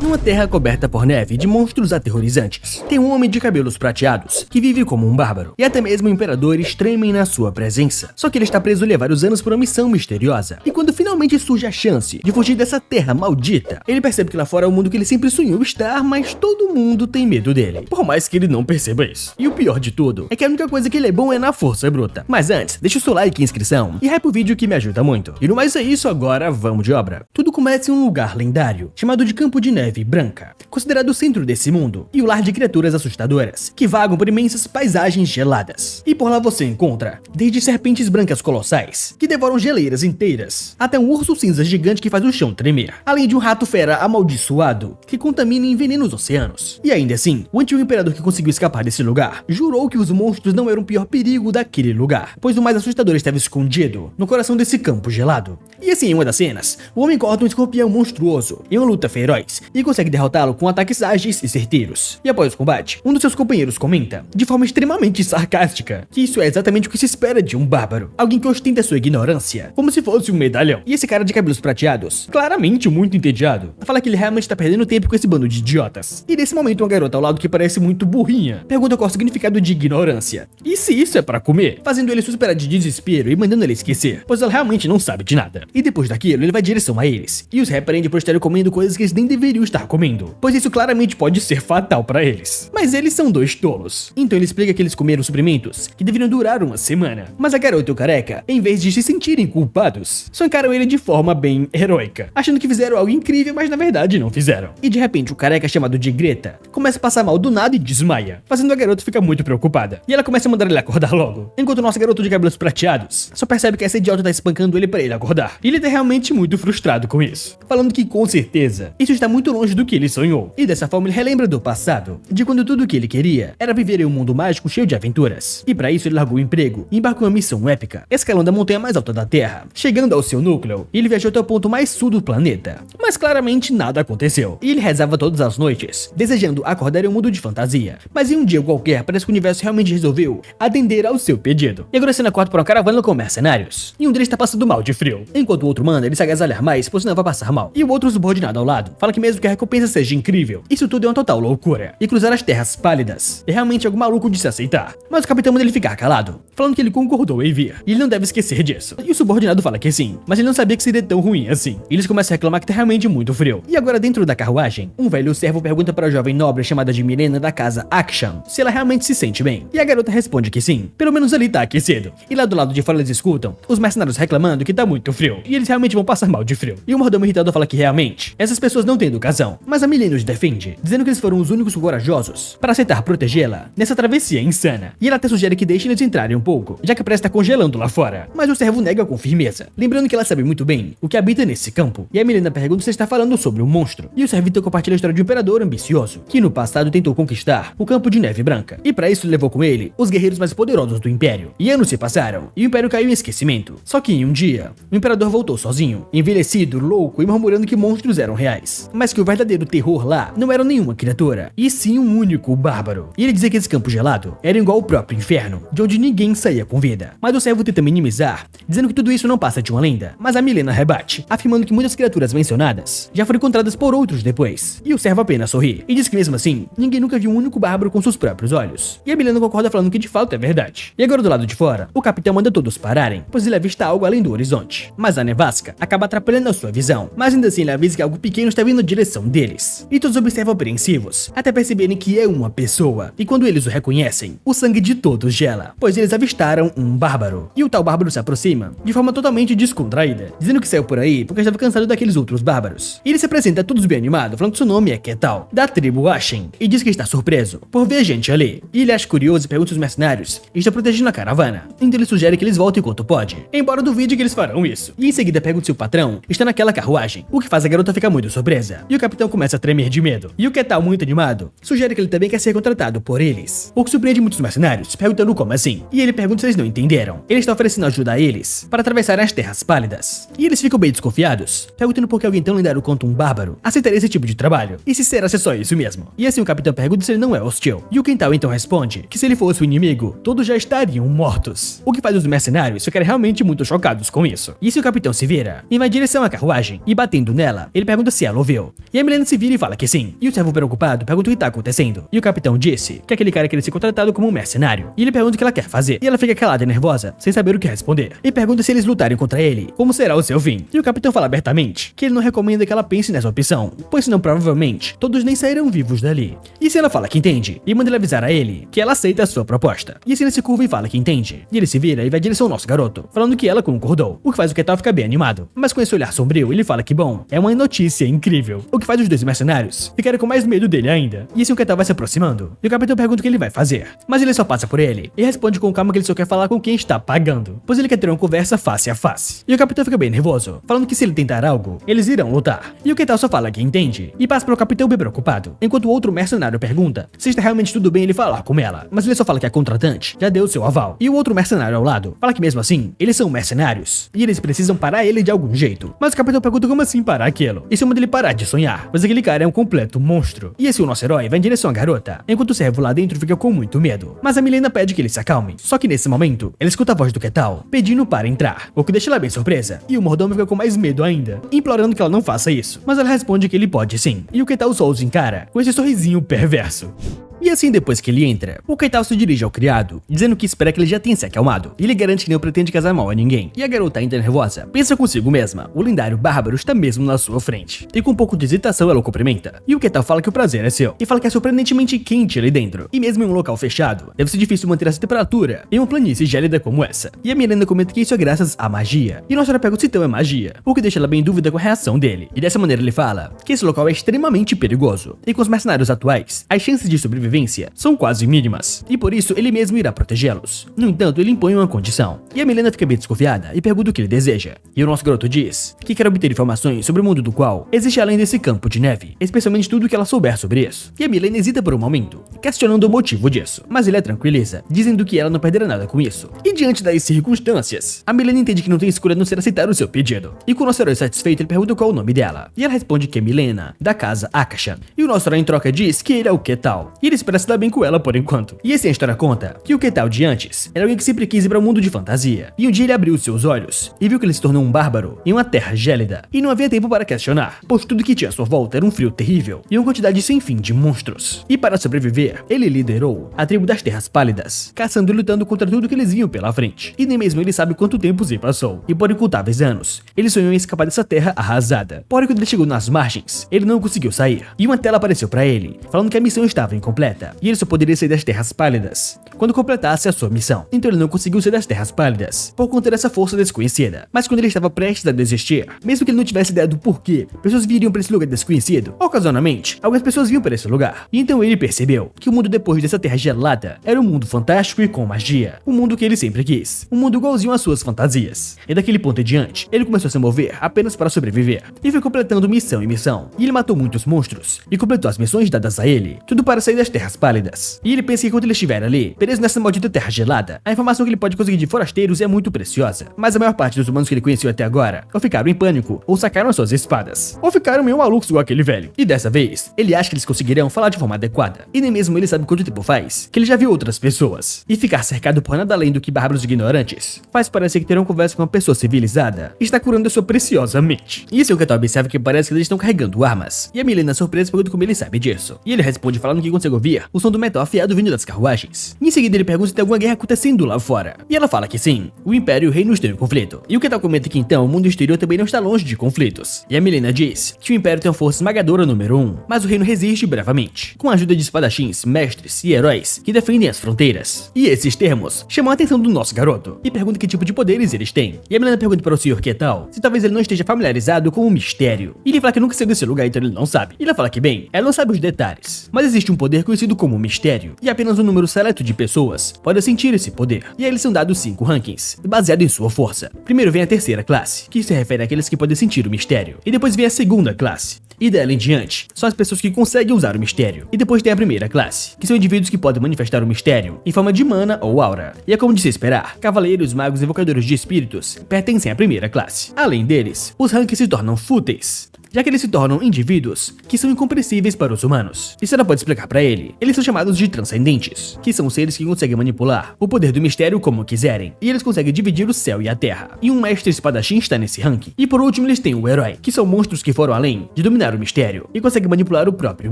Numa terra coberta por neve de monstros aterrorizantes, tem um homem de cabelos prateados que vive como um bárbaro, e até mesmo imperadores tremem na sua presença. Só que ele está preso há vários anos por uma missão misteriosa, e quando finalmente surge a chance de fugir dessa terra maldita, ele percebe que lá fora é o mundo que ele sempre sonhou estar, mas todo mundo tem medo dele, por mais que ele não perceba isso. E o pior de tudo é que a única coisa que ele é bom é na força bruta. Mas antes, deixa o seu like e inscrição, e hype o vídeo que me ajuda muito. E no mais é isso, agora vamos de obra. Tudo começa em um lugar lendário, chamado de Campo de Neve Branca, considerado o centro desse mundo, e o lar de criaturas assustadoras, que vagam por imensas paisagens geladas. E por lá você encontra, desde serpentes brancas colossais, que devoram geleiras inteiras, até um urso cinza gigante que faz o chão tremer, além de um rato fera amaldiçoado, que contamina e envenena os oceanos. E ainda assim, o antigo imperador que conseguiu escapar desse lugar, jurou que os monstros não eram o pior perigo daquele lugar, pois o mais assustador estava escondido no coração desse campo gelado. E assim, em uma das cenas, o homem corta um escorpião monstruoso em uma luta feroz e consegue derrotá-lo com ataques ágeis e certeiros. E após o combate, um dos seus companheiros comenta, de forma extremamente sarcástica, que isso é exatamente o que se espera de um bárbaro, alguém que ostenta sua ignorância, como se fosse um medalhão. E esse cara de cabelos prateados, claramente muito entediado, fala que ele realmente está perdendo tempo com esse bando de idiotas. E nesse momento, uma garota ao lado que parece muito burrinha pergunta qual é o significado de ignorância, e se isso é pra comer, fazendo ele suspirar de desespero e mandando ele esquecer, pois ela realmente não sabe de nada. E depois daquilo, ele vai em direção a eles, e os repreende por estarem comendo coisas que eles nem deveriam estar comendo, pois isso claramente pode ser fatal pra eles. Mas eles são dois tolos, então ele explica que eles comeram suprimentos que deveriam durar uma semana. Mas a garota e o careca, em vez de se sentirem culpados, só encaram ele de forma bem heróica, achando que fizeram algo incrível, mas na verdade não fizeram. E de repente o careca, chamado de Greta, começa a passar mal do nada e desmaia, fazendo a garota ficar muito preocupada. E ela começa a mandar ele acordar logo, enquanto o nosso garoto de cabelos prateados só percebe que essa idiota tá espancando ele pra ele acordar. E ele tá realmente muito frustrado com isso, falando que com certeza isso está muito longe do que ele sonhou. E dessa forma ele relembra do passado, de quando tudo o que ele queria era viver em um mundo mágico cheio de aventuras. E pra isso ele largou o emprego e embarcou em uma missão épica, escalando a montanha mais alta da Terra. Chegando ao seu núcleo, ele viajou até o ponto mais sul do planeta, mas claramente nada aconteceu. E ele rezava todas as noites, desejando acordar em um mundo de fantasia. Mas em um dia qualquer, parece que o universo realmente resolveu atender ao seu pedido. E agora a cena corta para uma caravana com mercenários, e um deles está passando mal de frio, enquanto o outro manda ele se agasalhar mais, pois senão vai passar mal. E o outro subordinado ao lado fala que mesmo que a recompensa seja incrível, isso tudo é uma total loucura, e cruzar as terras pálidas é realmente algo maluco de se aceitar. Mas o capitão manda ele ficar calado, falando que ele concordou em vir, e ele não deve esquecer disso. E o subordinado fala que sim, mas ele não sabia que seria tão ruim assim. E eles começam a reclamar que tá realmente muito frio. E agora dentro da carruagem, um velho servo pergunta para a jovem nobre chamada de Milena da casa Akshan se ela realmente se sente bem. E a garota responde que sim, pelo menos ali tá aquecido. E lá do lado de fora eles escutam os mercenários reclamando que tá muito frio, e eles realmente vão passar mal de frio. E o mordomo irritado fala que realmente essas pessoas não têm educação, mas a Milena os defende, dizendo que eles foram os únicos corajosos para aceitar protegê-la nessa travessia insana. E ela até sugere que deixem eles entrarem um pouco, já que a praia está congelando lá fora. Mas o servo nega com firmeza, lembrando que ela sabe muito bem o que habita nesse campo. E a Milena pergunta se está falando sobre um monstro. E o servitor compartilha a história de um imperador ambicioso, que no passado tentou conquistar o Campo de Neve Branca. E para isso levou com ele os guerreiros mais poderosos do Império. E anos se passaram, e o Império caiu em esquecimento. Só que em um dia, o imperador voltou sozinho, envelhecido, louco e murmurando que monstros eram reais. Mas que o verdadeiro terror lá não era nenhuma criatura, e sim um único bárbaro. E ele dizia que esse campo gelado era igual ao próprio inferno, de onde ninguém saía com vida. Mas o servo tenta minimizar, dizendo que tudo isso não passa de uma lenda. Mas a Milena rebate, afirmando que muitas criaturas mencionadas já foram encontradas por outros depois. E o servo apenas sorri, e diz que mesmo assim, ninguém nunca viu um único bárbaro com seus próprios olhos. E a Milena concorda falando que de fato é verdade. E agora do lado de fora, o capitão manda todos pararem, pois ele avista algo além do horizonte. Mas a nevasca acaba atrapalhando a sua visão, mas ainda assim ele avisa que algo pequeno está vindo na direção deles. E todos observam apreensivos, até perceberem que é uma pessoa. E quando eles o reconhecem, o sangue de todos gela, pois eles avistaram um bárbaro. E o tal bárbaro se aproxima de forma totalmente descontraída, dizendo que saiu por aí porque estava cansado daqueles outros bárbaros. E ele se apresenta a todos bem animado, falando que seu nome é Ketal, da tribo Ashen, e diz que está surpreso por ver gente ali. E ele acha curioso e pergunta se os mercenários estão protegendo a caravana. Então ele sugere que eles voltem enquanto pode, embora duvide que eles farão isso. E em seguida pergunta se o patrão está naquela carruagem, o que faz a garota ficar muito surpresa. E o capitão começa a tremer de medo. E o Ketal, muito animado, sugere que ele também quer ser contratado por eles, o que surpreende muitos mercenários, perguntando como assim. E ele pergunta se eles não entenderam. Ele está oferecendo ajuda a eles para atravessar as terras pálidas. E eles ficam bem desconfiados, perguntando por que alguém tão lendário quanto um bárbaro aceitaria esse tipo de trabalho, e se será só isso mesmo. E assim o capitão pergunta se ele não é hostil. E o Ketal então responde que se ele fosse o inimigo, todos já estariam mortos. O que faz os mercenários ficarem realmente muito chocados com isso. E se o capitão se vira e vai em direção à carruagem, e batendo nela, ele pergunta se ela ouviu. E a Milena se vira e fala que sim. E o servo preocupado pergunta o que tá acontecendo. E o capitão disse que aquele cara queria ser contratado como um mercenário. E ele pergunta o que ela quer fazer. E ela fica calada e nervosa, sem saber o que responder. E pergunta se eles lutarem contra ele, como será o seu fim. E o capitão fala abertamente que ele não recomenda que ela pense nessa opção, pois senão provavelmente todos nem sairão vivos dali. E se ela fala que entende, e manda ele avisar a ele que ela aceita a sua proposta. E assim ele se curva e fala que entende. E ele se vira e vai em direção ao nosso garoto, falando que ela concordou, o que faz o Ketal ficar bem animado. Mas com esse olhar sombrio, ele fala que bom, é uma notícia incrível, o que faz os dois mercenários ficarem com mais medo dele ainda. E assim o Ketal vai se aproximando, e o capitão pergunta o que ele vai fazer, mas ele só passa por ele, e responde com calma que ele só quer falar com quem está pagando, pois ele quer ter uma conversa face a face. E o capitão fica bem nervoso, falando que se ele tentar algo, eles irão lutar. E o Ketal só fala que entende, e passa para o capitão bem preocupado, enquanto o outro mercenário pergunta se está realmente tudo bem ele falar com ela, mas ele só fala que a contratante já deu seu aval. E o outro mercenário ao lado fala que mesmo assim, eles são mercenários, e eles precisam parar ele de algum jeito. Mas o capitão pergunta como assim parar aquilo, e se manda ele parar de sonhar, pois aquele cara é um completo monstro. E esse o nosso herói vai em direção à garota, enquanto o servo lá dentro fica com muito medo. Mas a Milena pede que ele se acalme, só que nesse momento, ela escuta a voz do Ketal pedindo para entrar, o que deixa ela bem surpresa, e o mordomo fica com mais medo ainda, implorando que ela não faça isso. Mas ela responde que ele pode sim, e o Ketal só os encara com esse sorrisinho perverso. E assim, depois que ele entra, o Ketal se dirige ao criado, dizendo que espera que ele já tenha se acalmado. E ele garante que não pretende casar mal a ninguém. E a garota, ainda nervosa, pensa consigo mesma, o lendário bárbaro está mesmo na sua frente. E com um pouco de hesitação ela o cumprimenta. E o Ketal fala que o prazer é seu, e fala que é surpreendentemente quente ali dentro. E mesmo em um local fechado, deve ser difícil manter essa temperatura em uma planície gélida como essa. E a Milena comenta que isso é graças à magia. E nossa pergunta se então é magia, o que deixa ela bem em dúvida com a reação dele. E dessa maneira ele fala que esse local é extremamente perigoso. E com os mercenários atuais, as chances de sobrevivência são quase mínimas, e por isso ele mesmo irá protegê-los. No entanto, ele impõe uma condição, e a Milena fica bem desconfiada e pergunta o que ele deseja. E o nosso garoto diz que quer obter informações sobre o mundo do qual existe além desse campo de neve, especialmente tudo que ela souber sobre isso. E a Milena hesita por um momento, questionando o motivo disso, mas ele a tranquiliza, dizendo que ela não perderá nada com isso. E diante das circunstâncias, a Milena entende que não tem escolha a não ser aceitar o seu pedido. E com o nosso herói satisfeito, ele pergunta qual é o nome dela, e ela responde que é Milena, da casa Akasha. E o nosso herói em troca diz que ele é o Ketal, e ele espera se dar bem com ela por enquanto. E assim a história conta que o Ketal de antes era alguém que sempre quis ir para o mundo de fantasia. E um dia ele abriu seus olhos e viu que ele se tornou um bárbaro em uma terra gélida. E não havia tempo para questionar, pois tudo que tinha à sua volta era um frio terrível e uma quantidade sem fim de monstros. E para sobreviver, ele liderou a tribo das Terras Pálidas, caçando e lutando contra tudo que eles vinham pela frente. E nem mesmo ele sabe quanto tempo se passou. E por incontáveis anos, ele sonhou em escapar dessa terra arrasada. Porém, quando ele chegou nas margens, ele não conseguiu sair. E uma tela apareceu para ele, falando que a missão estava incompleta. E ele só poderia sair das Terras Pálidas quando completasse a sua missão. Então ele não conseguiu sair das Terras Pálidas por conta dessa força desconhecida. Mas quando ele estava prestes a desistir, mesmo que ele não tivesse ideia do porquê, pessoas viriam para esse lugar desconhecido. Ocasionalmente, algumas pessoas vinham para esse lugar. E então ele percebeu que o mundo depois dessa terra gelada era um mundo fantástico e com magia. Um mundo que ele sempre quis. Um mundo igualzinho às suas fantasias. E daquele ponto em diante, ele começou a se mover apenas para sobreviver. E foi completando missão em missão. E ele matou muitos monstros e completou as missões dadas a ele. Tudo para sair das Terras Pálidas. E ele pensa que enquanto ele estiver ali, preso nessa maldita terra gelada, a informação que ele pode conseguir de forasteiros é muito preciosa. Mas a maior parte dos humanos que ele conheceu até agora, ou ficaram em pânico, ou sacaram as suas espadas, ou ficaram meio malucos igual aquele velho. E dessa vez, ele acha que eles conseguirão falar de forma adequada. E nem mesmo ele sabe quanto tempo faz que ele já viu outras pessoas. E ficar cercado por nada além do que bárbaros ignorantes faz parecer que ter uma conversa com uma pessoa civilizada está curando a sua preciosa mente. E esse é o Ketal observa que parece que eles estão carregando armas. E a Milena surpresa pergunta como ele sabe disso. E ele responde falando que consegue ouvir o som do metal afiado vindo das carruagens. E em seguida ele pergunta se tem alguma guerra acontecendo lá fora. E ela fala que sim, o Império e o Reino estão em conflito. E o Ketal comenta que então o mundo exterior também não está longe de conflitos. E a Milena diz que o Império tem uma força esmagadora número 1, mas o Reino resiste bravamente, com a ajuda de espadachins, mestres e heróis que defendem as fronteiras. E esses termos chamam a atenção do nosso garoto, e pergunta que tipo de poderes eles têm. E a Milena pergunta para o Sr. Ketal se talvez ele não esteja familiarizado com o mistério. E ele fala que nunca saiu desse lugar, então ele não sabe. E ela fala que bem, ela não sabe os detalhes, mas existe um poder conhecido como mistério, e apenas um número seleto de pessoas pode sentir esse poder. E aí eles são dados 5 rankings, baseado em sua força. Primeiro vem a terceira classe, que se refere àqueles que podem sentir o mistério. E depois vem a segunda classe. E dela em diante, são as pessoas que conseguem usar o mistério. E depois tem a primeira classe, que são indivíduos que podem manifestar o mistério em forma de mana ou aura. E é como de se esperar, cavaleiros, magos e evocadores de espíritos pertencem à primeira classe. Além deles, os rankings se tornam fúteis, já que eles se tornam indivíduos que são incompreensíveis para os humanos. Isso ela pode explicar para ele. Eles são chamados de transcendentes, que são seres que conseguem manipular o poder do mistério como quiserem, e eles conseguem dividir o céu e a terra. E um mestre espadachim está nesse ranking. E por último eles têm o herói, que são monstros que foram além de dominar o mistério e conseguem manipular o próprio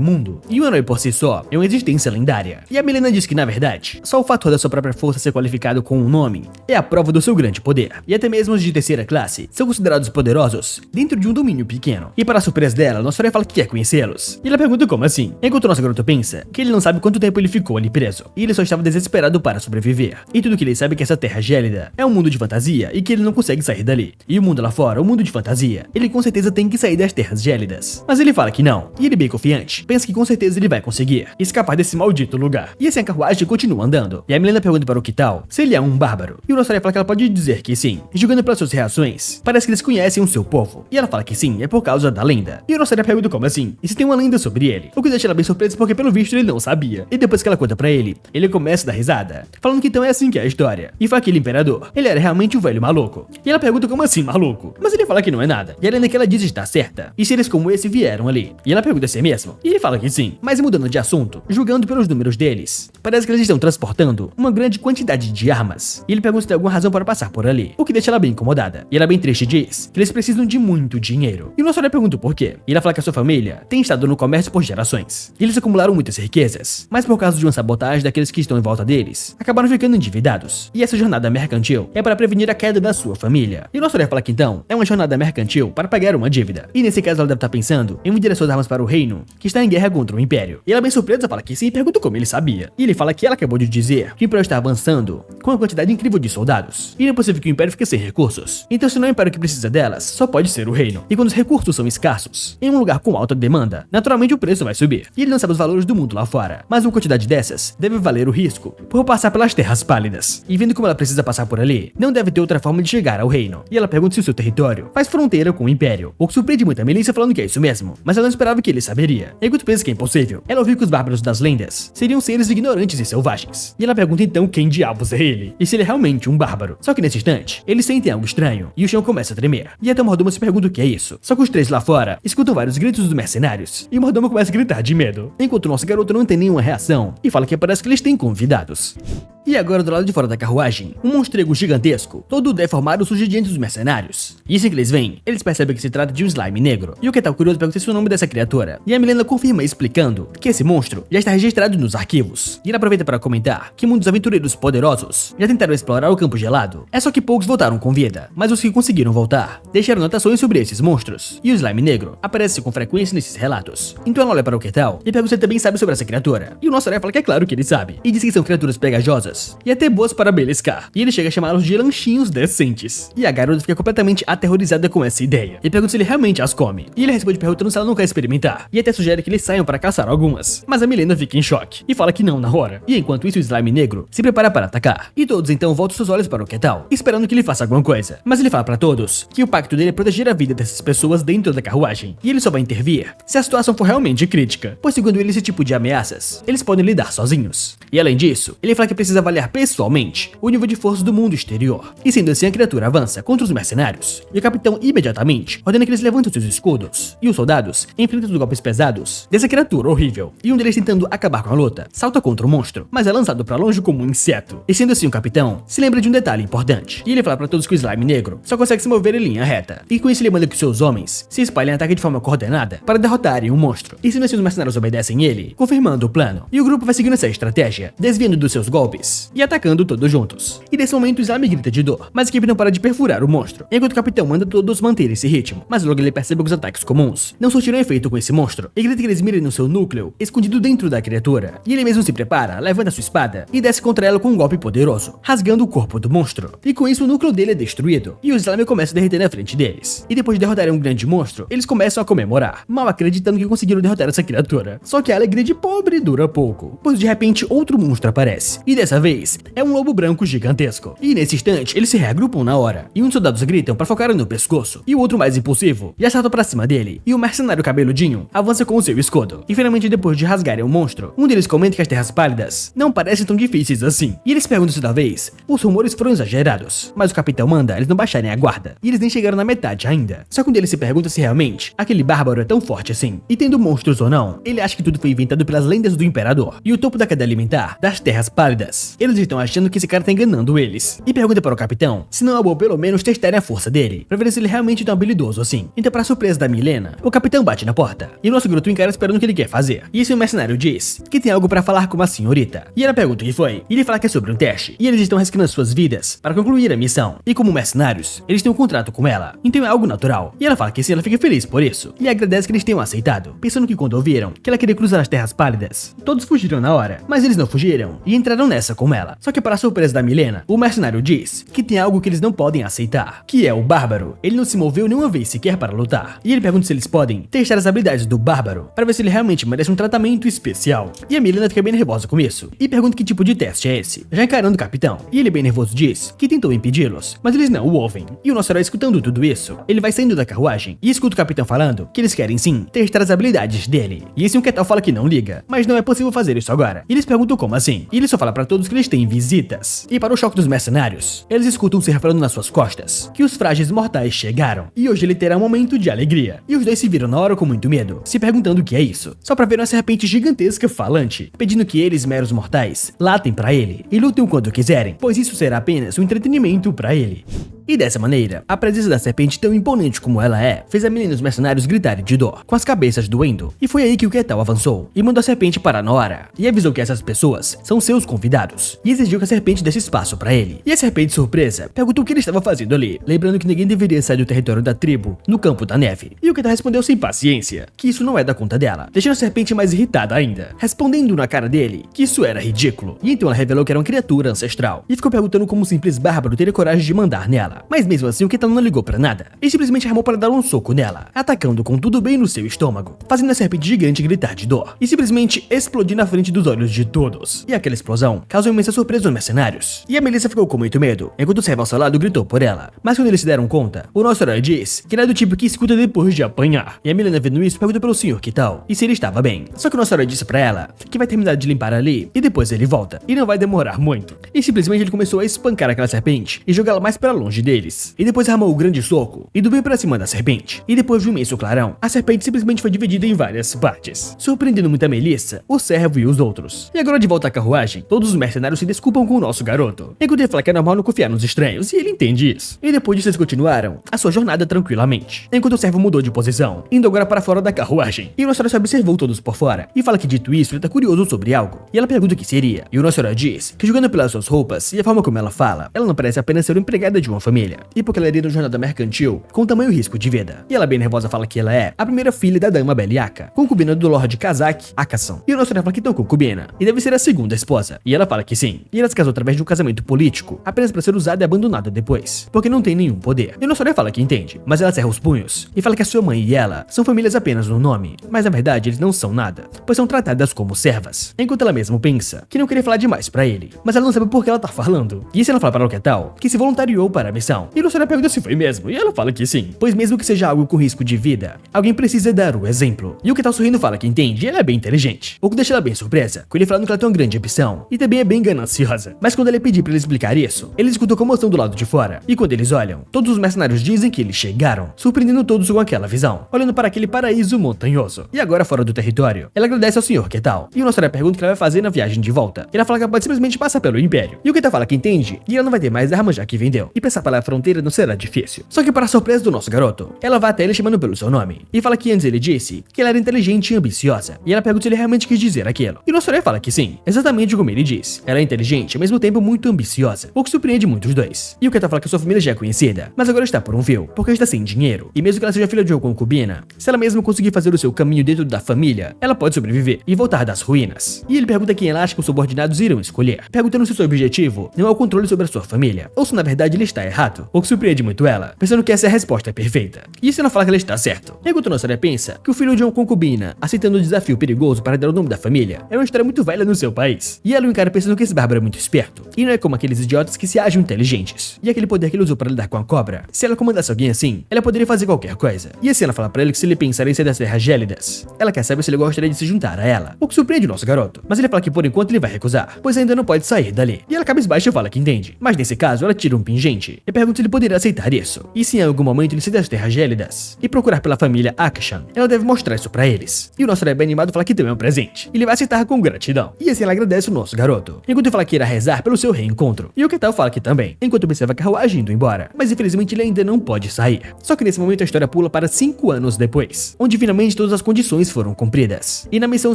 mundo. E o herói por si só é uma existência lendária. E a Milena diz que na verdade, só o fator da sua própria força ser qualificado com um nome é a prova do seu grande poder. E até mesmo os de terceira classe são considerados poderosos dentro de um domínio pequeno. E para a surpresa dela, nosso herói fala que quer conhecê-los. E ela pergunta como assim, enquanto nosso garoto pensa que ele não sabe quanto tempo ele ficou ali preso. E ele só estava desesperado para sobreviver. E tudo que ele sabe é que essa terra gélida é um mundo de fantasia e que ele não consegue sair dali. E o mundo lá fora, o mundo de fantasia, ele com certeza tem que sair das terras gélidas. Mas ele fala que não. E ele, bem confiante, pensa que com certeza ele vai conseguir escapar desse maldito lugar. E assim a carruagem continua andando. E a Milena pergunta para o Kital se ele é um bárbaro. E o nosso herói fala que ela pode dizer que sim. E julgando pelas suas reações, parece que eles conhecem o seu povo. E ela fala que sim, é por causa da lenda. E o nosso herói pergunta como assim? E se tem uma lenda sobre ele? O que deixa ela bem surpresa porque pelo visto ele não sabia. E depois que ela conta pra ele, ele começa a dar risada, falando que então é assim que é a história. E fala que aquele imperador, ele era realmente um velho maluco. E ela pergunta como assim maluco? Mas ele fala que não é nada. E a lenda que ela diz está certa. E seres como esse vieram ali. E ela pergunta se é mesmo. E ele fala que sim. Mas mudando de assunto, julgando pelos números deles, parece que eles estão transportando uma grande quantidade de armas. E ele pergunta se tem alguma razão para passar por ali, o que deixa ela bem incomodada. E ela bem triste diz que eles precisam de muito dinheiro. E o nosso herói pergunta o porquê. E ela fala que a sua família tem estado no comércio por gerações. E eles acumularam muitas riquezas, mas por causa de uma sabotagem daqueles que estão em volta deles, acabaram ficando endividados. E essa jornada mercantil é para prevenir a queda da sua família. E o nosso herói fala que então é uma jornada mercantil para pagar uma dívida. E nesse caso ela deve estar pensando em vender suas armas para o reino, que está em guerra contra o Império. E ela bem surpresa fala que sim e pergunta como ele sabia. E ele fala que ela acabou de dizer que o Império está avançando com uma quantidade incrível de soldados. E não é possível que o Império fique sem recursos. Então se não é o Império que precisa delas, só pode ser o reino. E quando os recursos são escassos, em um lugar com alta demanda, naturalmente o preço vai subir. E ele não sabe os valores do mundo lá fora, mas uma quantidade dessas deve valer o risco por passar pelas terras pálidas. E vendo como ela precisa passar por ali, não deve ter outra forma de chegar ao reino. E ela pergunta se o seu território faz fronteira com o Império, o que surpreende muito a Melissa falando que é isso mesmo, mas ela não esperava que ele saberia. Enquanto pensa que é impossível, ela ouviu que os bárbaros das lendas seriam seres ignorantes e selvagens. E ela pergunta então quem diabos é ele, e se ele é realmente um bárbaro. Só que nesse instante, eles sentem algo estranho, e o chão começa a tremer. E até o mordomo se pergunta o que é isso. Só que os três lá fora escutam vários gritos dos mercenários, e o mordomo começa a gritar de medo, enquanto o nosso garoto não tem nenhuma reação, e fala que parece que eles têm convidados. E agora do lado de fora da carruagem, um monstrego gigantesco, todo deformado, surge diante dos mercenários. E assim que eles veem, eles percebem que se trata de um slime negro. E o Kital curioso pergunta se é o nome dessa criatura. E a Milena confirma explicando que esse monstro já está registrado nos arquivos. E ela aproveita para comentar que muitos aventureiros poderosos já tentaram explorar o campo gelado. É só que poucos voltaram com vida, mas os que conseguiram voltar deixaram anotações sobre esses monstros. E o slime negro aparece com frequência nesses relatos. Então ela olha para o Kital e pergunta se ele também sabe sobre essa criatura. E o nosso herói fala que é claro que ele sabe. E diz que são criaturas pegajosas e até boas para beliscar. E ele chega a chamá-los de lanchinhos decentes. E a garota fica completamente aterrorizada com essa ideia. E pergunta se ele realmente as come. E ele responde perguntando se ela não quer experimentar. E até sugere que eles saiam para caçar algumas. Mas a Milena fica em choque e fala que não na hora. E enquanto isso o slime negro se prepara para atacar. E todos então voltam seus olhos para o Kital, esperando que ele faça alguma coisa. Mas ele fala para todos que o pacto dele é proteger a vida dessas pessoas dentro da carruagem. E ele só vai intervir se a situação for realmente crítica. Pois segundo ele esse tipo de ameaças, eles podem lidar sozinhos. E além disso, ele fala que precisa avaliar pessoalmente o nível de força do mundo exterior. E sendo assim a criatura avança contra os mercenários. E o capitão imediatamente ordena que eles levantem seus escudos. E os soldados enfrentam os golpes pesados dessa criatura horrível. E um deles tentando acabar com a luta, salta contra o monstro, mas é lançado para longe como um inseto. E sendo assim o capitão se lembra de um detalhe importante. E ele fala para todos que o slime negro só consegue se mover em linha reta. E com isso ele manda que seus homens se espalhem e ataquem de forma coordenada para derrotarem o monstro. E sendo assim os mercenários obedecem ele, confirmando o plano. E o grupo vai seguindo essa estratégia, desviando dos seus golpes e atacando todos juntos. E nesse momento o slime grita de dor, mas a equipe não para de perfurar o monstro, enquanto o capitão manda todos manter esse ritmo. Mas logo ele percebe que os ataques comuns não surtiram efeito com esse monstro, e grita que eles mirem no seu núcleo, escondido dentro da criatura. E ele mesmo se prepara, levanta sua espada e desce contra ela com um golpe poderoso, rasgando o corpo do monstro. E com isso o núcleo dele é destruído, e o slime começa a derreter na frente deles. E depois de derrotarem um grande monstro, eles começam a comemorar, mal acreditando que conseguiram derrotar essa criatura. Só que a alegria de pobre dura pouco, pois de repente outro monstro aparece, e dessa vez é um lobo branco gigantesco. E nesse instante, eles se reagrupam na hora. E um dos soldados gritam pra focar no pescoço. E o outro mais impulsivo já salta pra cima dele. E o mercenário cabeludinho avança com o seu escudo. E finalmente, depois de rasgarem o monstro, um deles comenta que as terras pálidas não parecem tão difíceis assim. E eles perguntam se talvez os rumores foram exagerados. Mas o capitão manda eles não baixarem a guarda. E eles nem chegaram na metade ainda. Só que um deles se pergunta se realmente aquele bárbaro é tão forte assim. E tendo monstros ou não, ele acha que tudo foi inventado pelas lendas do imperador. E o topo da cadeia alimentar das terras pálidas. Eles estão achando que esse cara tá enganando eles. E pergunta para o capitão se não é bom pelo menos testarem a força dele, pra ver se ele realmente é tão habilidoso assim. Então, pra surpresa da Milena, o capitão bate na porta. E o nosso garoto encara esperando o que ele quer fazer. E esse mercenário diz que tem algo pra falar com uma senhorita. E ela pergunta o que foi. E ele fala que é sobre um teste. E eles estão arriscando as suas vidas para concluir a missão. E como mercenários, eles têm um contrato com ela. Então é algo natural. E ela fala que sim, ela fica feliz por isso. E agradece que eles tenham aceitado. Pensando que quando ouviram que ela queria cruzar as terras pálidas, todos fugiram na hora. Mas eles não fugiram e entraram nessa com ela. Só que para a surpresa da Milena, o mercenário diz que tem algo que eles não podem aceitar. Que é o bárbaro. Ele não se moveu nenhuma vez sequer para lutar. E ele pergunta se eles podem testar as habilidades do bárbaro para ver se ele realmente merece um tratamento especial. E a Milena fica bem nervosa com isso. E pergunta que tipo de teste é esse, já encarando o capitão. E ele bem nervoso diz que tentou impedi-los, mas eles não o ouvem. E o nosso herói escutando tudo isso, ele vai saindo da carruagem e escuta o capitão falando que eles querem sim testar as habilidades dele. E esse Ketal fala que não liga, mas não é possível fazer isso agora. E eles perguntam como assim. E ele só fala pra todos que eles têm visitas. E para o choque dos mercenários, eles escutam um ser falando nas suas costas que os frágeis mortais chegaram. E hoje ele terá um momento de alegria. E os dois se viram na hora com muito medo, se perguntando o que é isso. Só pra ver uma serpente gigantesca falante, pedindo que eles, meros mortais, latem pra ele e lutem quando quiserem, pois isso será apenas um entretenimento pra ele. E dessa maneira, a presença da serpente tão imponente como ela é, fez a menina e os mercenários gritarem de dor, com as cabeças doendo. E foi aí que o Ketal avançou e mandou a serpente parar na hora, e avisou que essas pessoas são seus convidados, e exigiu que a serpente desse espaço pra ele. E a serpente, surpresa, perguntou o que ele estava fazendo ali, lembrando que ninguém deveria sair do território da tribo no campo da neve. E o Ketal respondeu sem paciência, que isso não é da conta dela, deixando a serpente mais irritada ainda, respondendo na cara dele que isso era ridículo. E então ela revelou que era uma criatura ancestral, e ficou perguntando como um simples bárbaro teria coragem de mandar nela. Mas mesmo assim o Ketal não ligou pra nada, e simplesmente armou para dar um soco nela, atacando com tudo bem no seu estômago, fazendo a serpente gigante gritar de dor, e simplesmente explodir na frente dos olhos de todos. E aquela explosão causou imensa surpresa aos mercenários, e a Melissa ficou com muito medo, enquanto o servo ao seu lado gritou por ela. Mas quando eles se deram conta, o nosso herói diz que ele é do tipo que escuta depois de apanhar, e a Milena vendo isso perguntou pelo senhor Ketal, e se ele estava bem. Só que o nosso herói disse pra ela que vai terminar de limpar ali, e depois ele volta, e não vai demorar muito. E simplesmente ele começou a espancar aquela serpente, e jogá-la mais para longe deles. E depois armou o grande soco, e do bem pra cima da serpente. E depois de um imenso clarão, a serpente simplesmente foi dividida em várias partes, surpreendendo muito a Melissa, o servo e os outros. E agora de volta à carruagem, todos os mercenários se desculpam com o nosso garoto, enquanto ele fala que é normal não confiar nos estranhos, e ele entende isso. E depois disso eles continuaram a sua jornada tranquilamente, enquanto o servo mudou de posição, indo agora para fora da carruagem. E o nosso herói só observou todos por fora, e fala que dito isso ele tá curioso sobre algo, e ela pergunta o que seria. E o nosso herói diz que julgando pelas suas roupas e a forma como ela fala, ela não parece apenas ser uma empregada de uma família, e porque ela iria na jornada mercantil com tamanho risco de vida. E ela bem nervosa fala que ela é a primeira filha da dama Beliaca, concubina do Lord Kazak Akasan. E o nosso herói fala que não concubina, e deve ser a segunda esposa. E ela fala que sim. E ela se casou através de um casamento político, apenas para ser usada e abandonada depois, porque não tem nenhum poder. E o nosso herói fala que entende, mas ela cerra os punhos e fala que a sua mãe e ela são famílias apenas no nome, mas na verdade eles não são nada, pois são tratadas como servas. Enquanto ela mesma pensa que não queria falar demais pra ele, mas ela não sabe por que ela tá falando. E isso ela fala para o Ketal que se voluntariou para a missão. E o nosso herói pergunta se foi mesmo, e ela fala que sim, pois mesmo que seja algo com risco de vida, alguém precisa dar o exemplo. E o Ketal sorrindo fala que entende, e ela é bem inteligente, o que deixa ela bem surpresa, com ele falando que ela tem uma grande ambição, e também é bem gananciosa. Mas quando ele pedir pra ele explicar isso, eles escutam comoção do lado de fora, e quando eles olham, todos os mercenários dizem que eles chegaram, surpreendendo todos com aquela visão, olhando para aquele paraíso montanhoso. E agora fora do território, ela agradece ao senhor Ketal, e o nosso herói pergunta o que ela vai fazer na viagem de volta. Ela fala que ela pode simplesmente passar pelo Império, e o Ketal fala que entende, e ela não vai ter mais armas já que vendeu, e passar pela fronteira não será difícil. Só que para a surpresa do nosso garoto, ela vai até ele chamando pelo seu nome, e fala que antes ele disse que ela era inteligente e ambiciosa, e ela pergunta se ele realmente quis dizer aquilo. E o nosso herói fala que sim, exatamente como ele diz. Ela é inteligente e ao mesmo tempo muito ambiciosa, o que surpreende muito os dois. E o Ketal fala que sua família já é conhecida, mas agora está por um fio, porque está sem dinheiro, e mesmo que ela seja filha de uma concubina, se ela mesma conseguir fazer o seu caminho dentro da família, ela pode sobreviver e voltar das ruínas. E ele pergunta quem ela acha que os subordinados irão escolher, perguntando se o seu objetivo não é o controle sobre a sua família, ou se na verdade ele está errado. errado, o que surpreende muito ela, pensando que essa é a resposta perfeita. E isso ela fala que ela está certo. Enquanto nossa história pensa que o filho de uma concubina, aceitando um desafio perigoso para dar o nome da família, é uma história muito velha no seu país. E ela o encara pensando que esse bárbaro é muito esperto, e não é como aqueles idiotas que se acham inteligentes. E aquele poder que ele usou para lidar com a cobra, se ela comandasse alguém assim, ela poderia fazer qualquer coisa. E assim ela fala pra ele que se ele pensar em sair das terras gélidas, ela quer saber se ele gostaria de se juntar a ela, o que surpreende o nosso garoto. Mas ele fala que por enquanto ele vai recusar, pois ainda não pode sair dali. E ela cabisbaixa e fala que entende, mas nesse caso ela tira um pingente e pergunta se ele poderia aceitar isso. E se em algum momento ele sair das terras gélidas e procurar pela família Akshan, ela deve mostrar isso pra eles. E o nosso herói bem animado fala que também é um presente, e ele vai aceitar com gratidão. E assim ela agradece o nosso garoto, enquanto ele fala que irá rezar pelo seu reencontro. E o Ketal fala que também, enquanto observa a carruagem indo embora, mas infelizmente ele ainda não pode sair. Só que nesse momento a história pula para 5 anos depois, onde finalmente todas as condições foram cumpridas. E na missão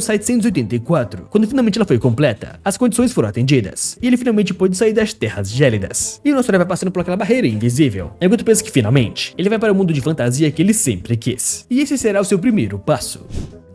784, quando finalmente ela foi completa, as condições foram atendidas, e ele finalmente pôde sair das terras gélidas. E o nosso herói vai passando por aquela barreira invisível, enquanto pensa que finalmente ele vai para o mundo de fantasia que ele sempre quis. E esse será o seu primeiro passo.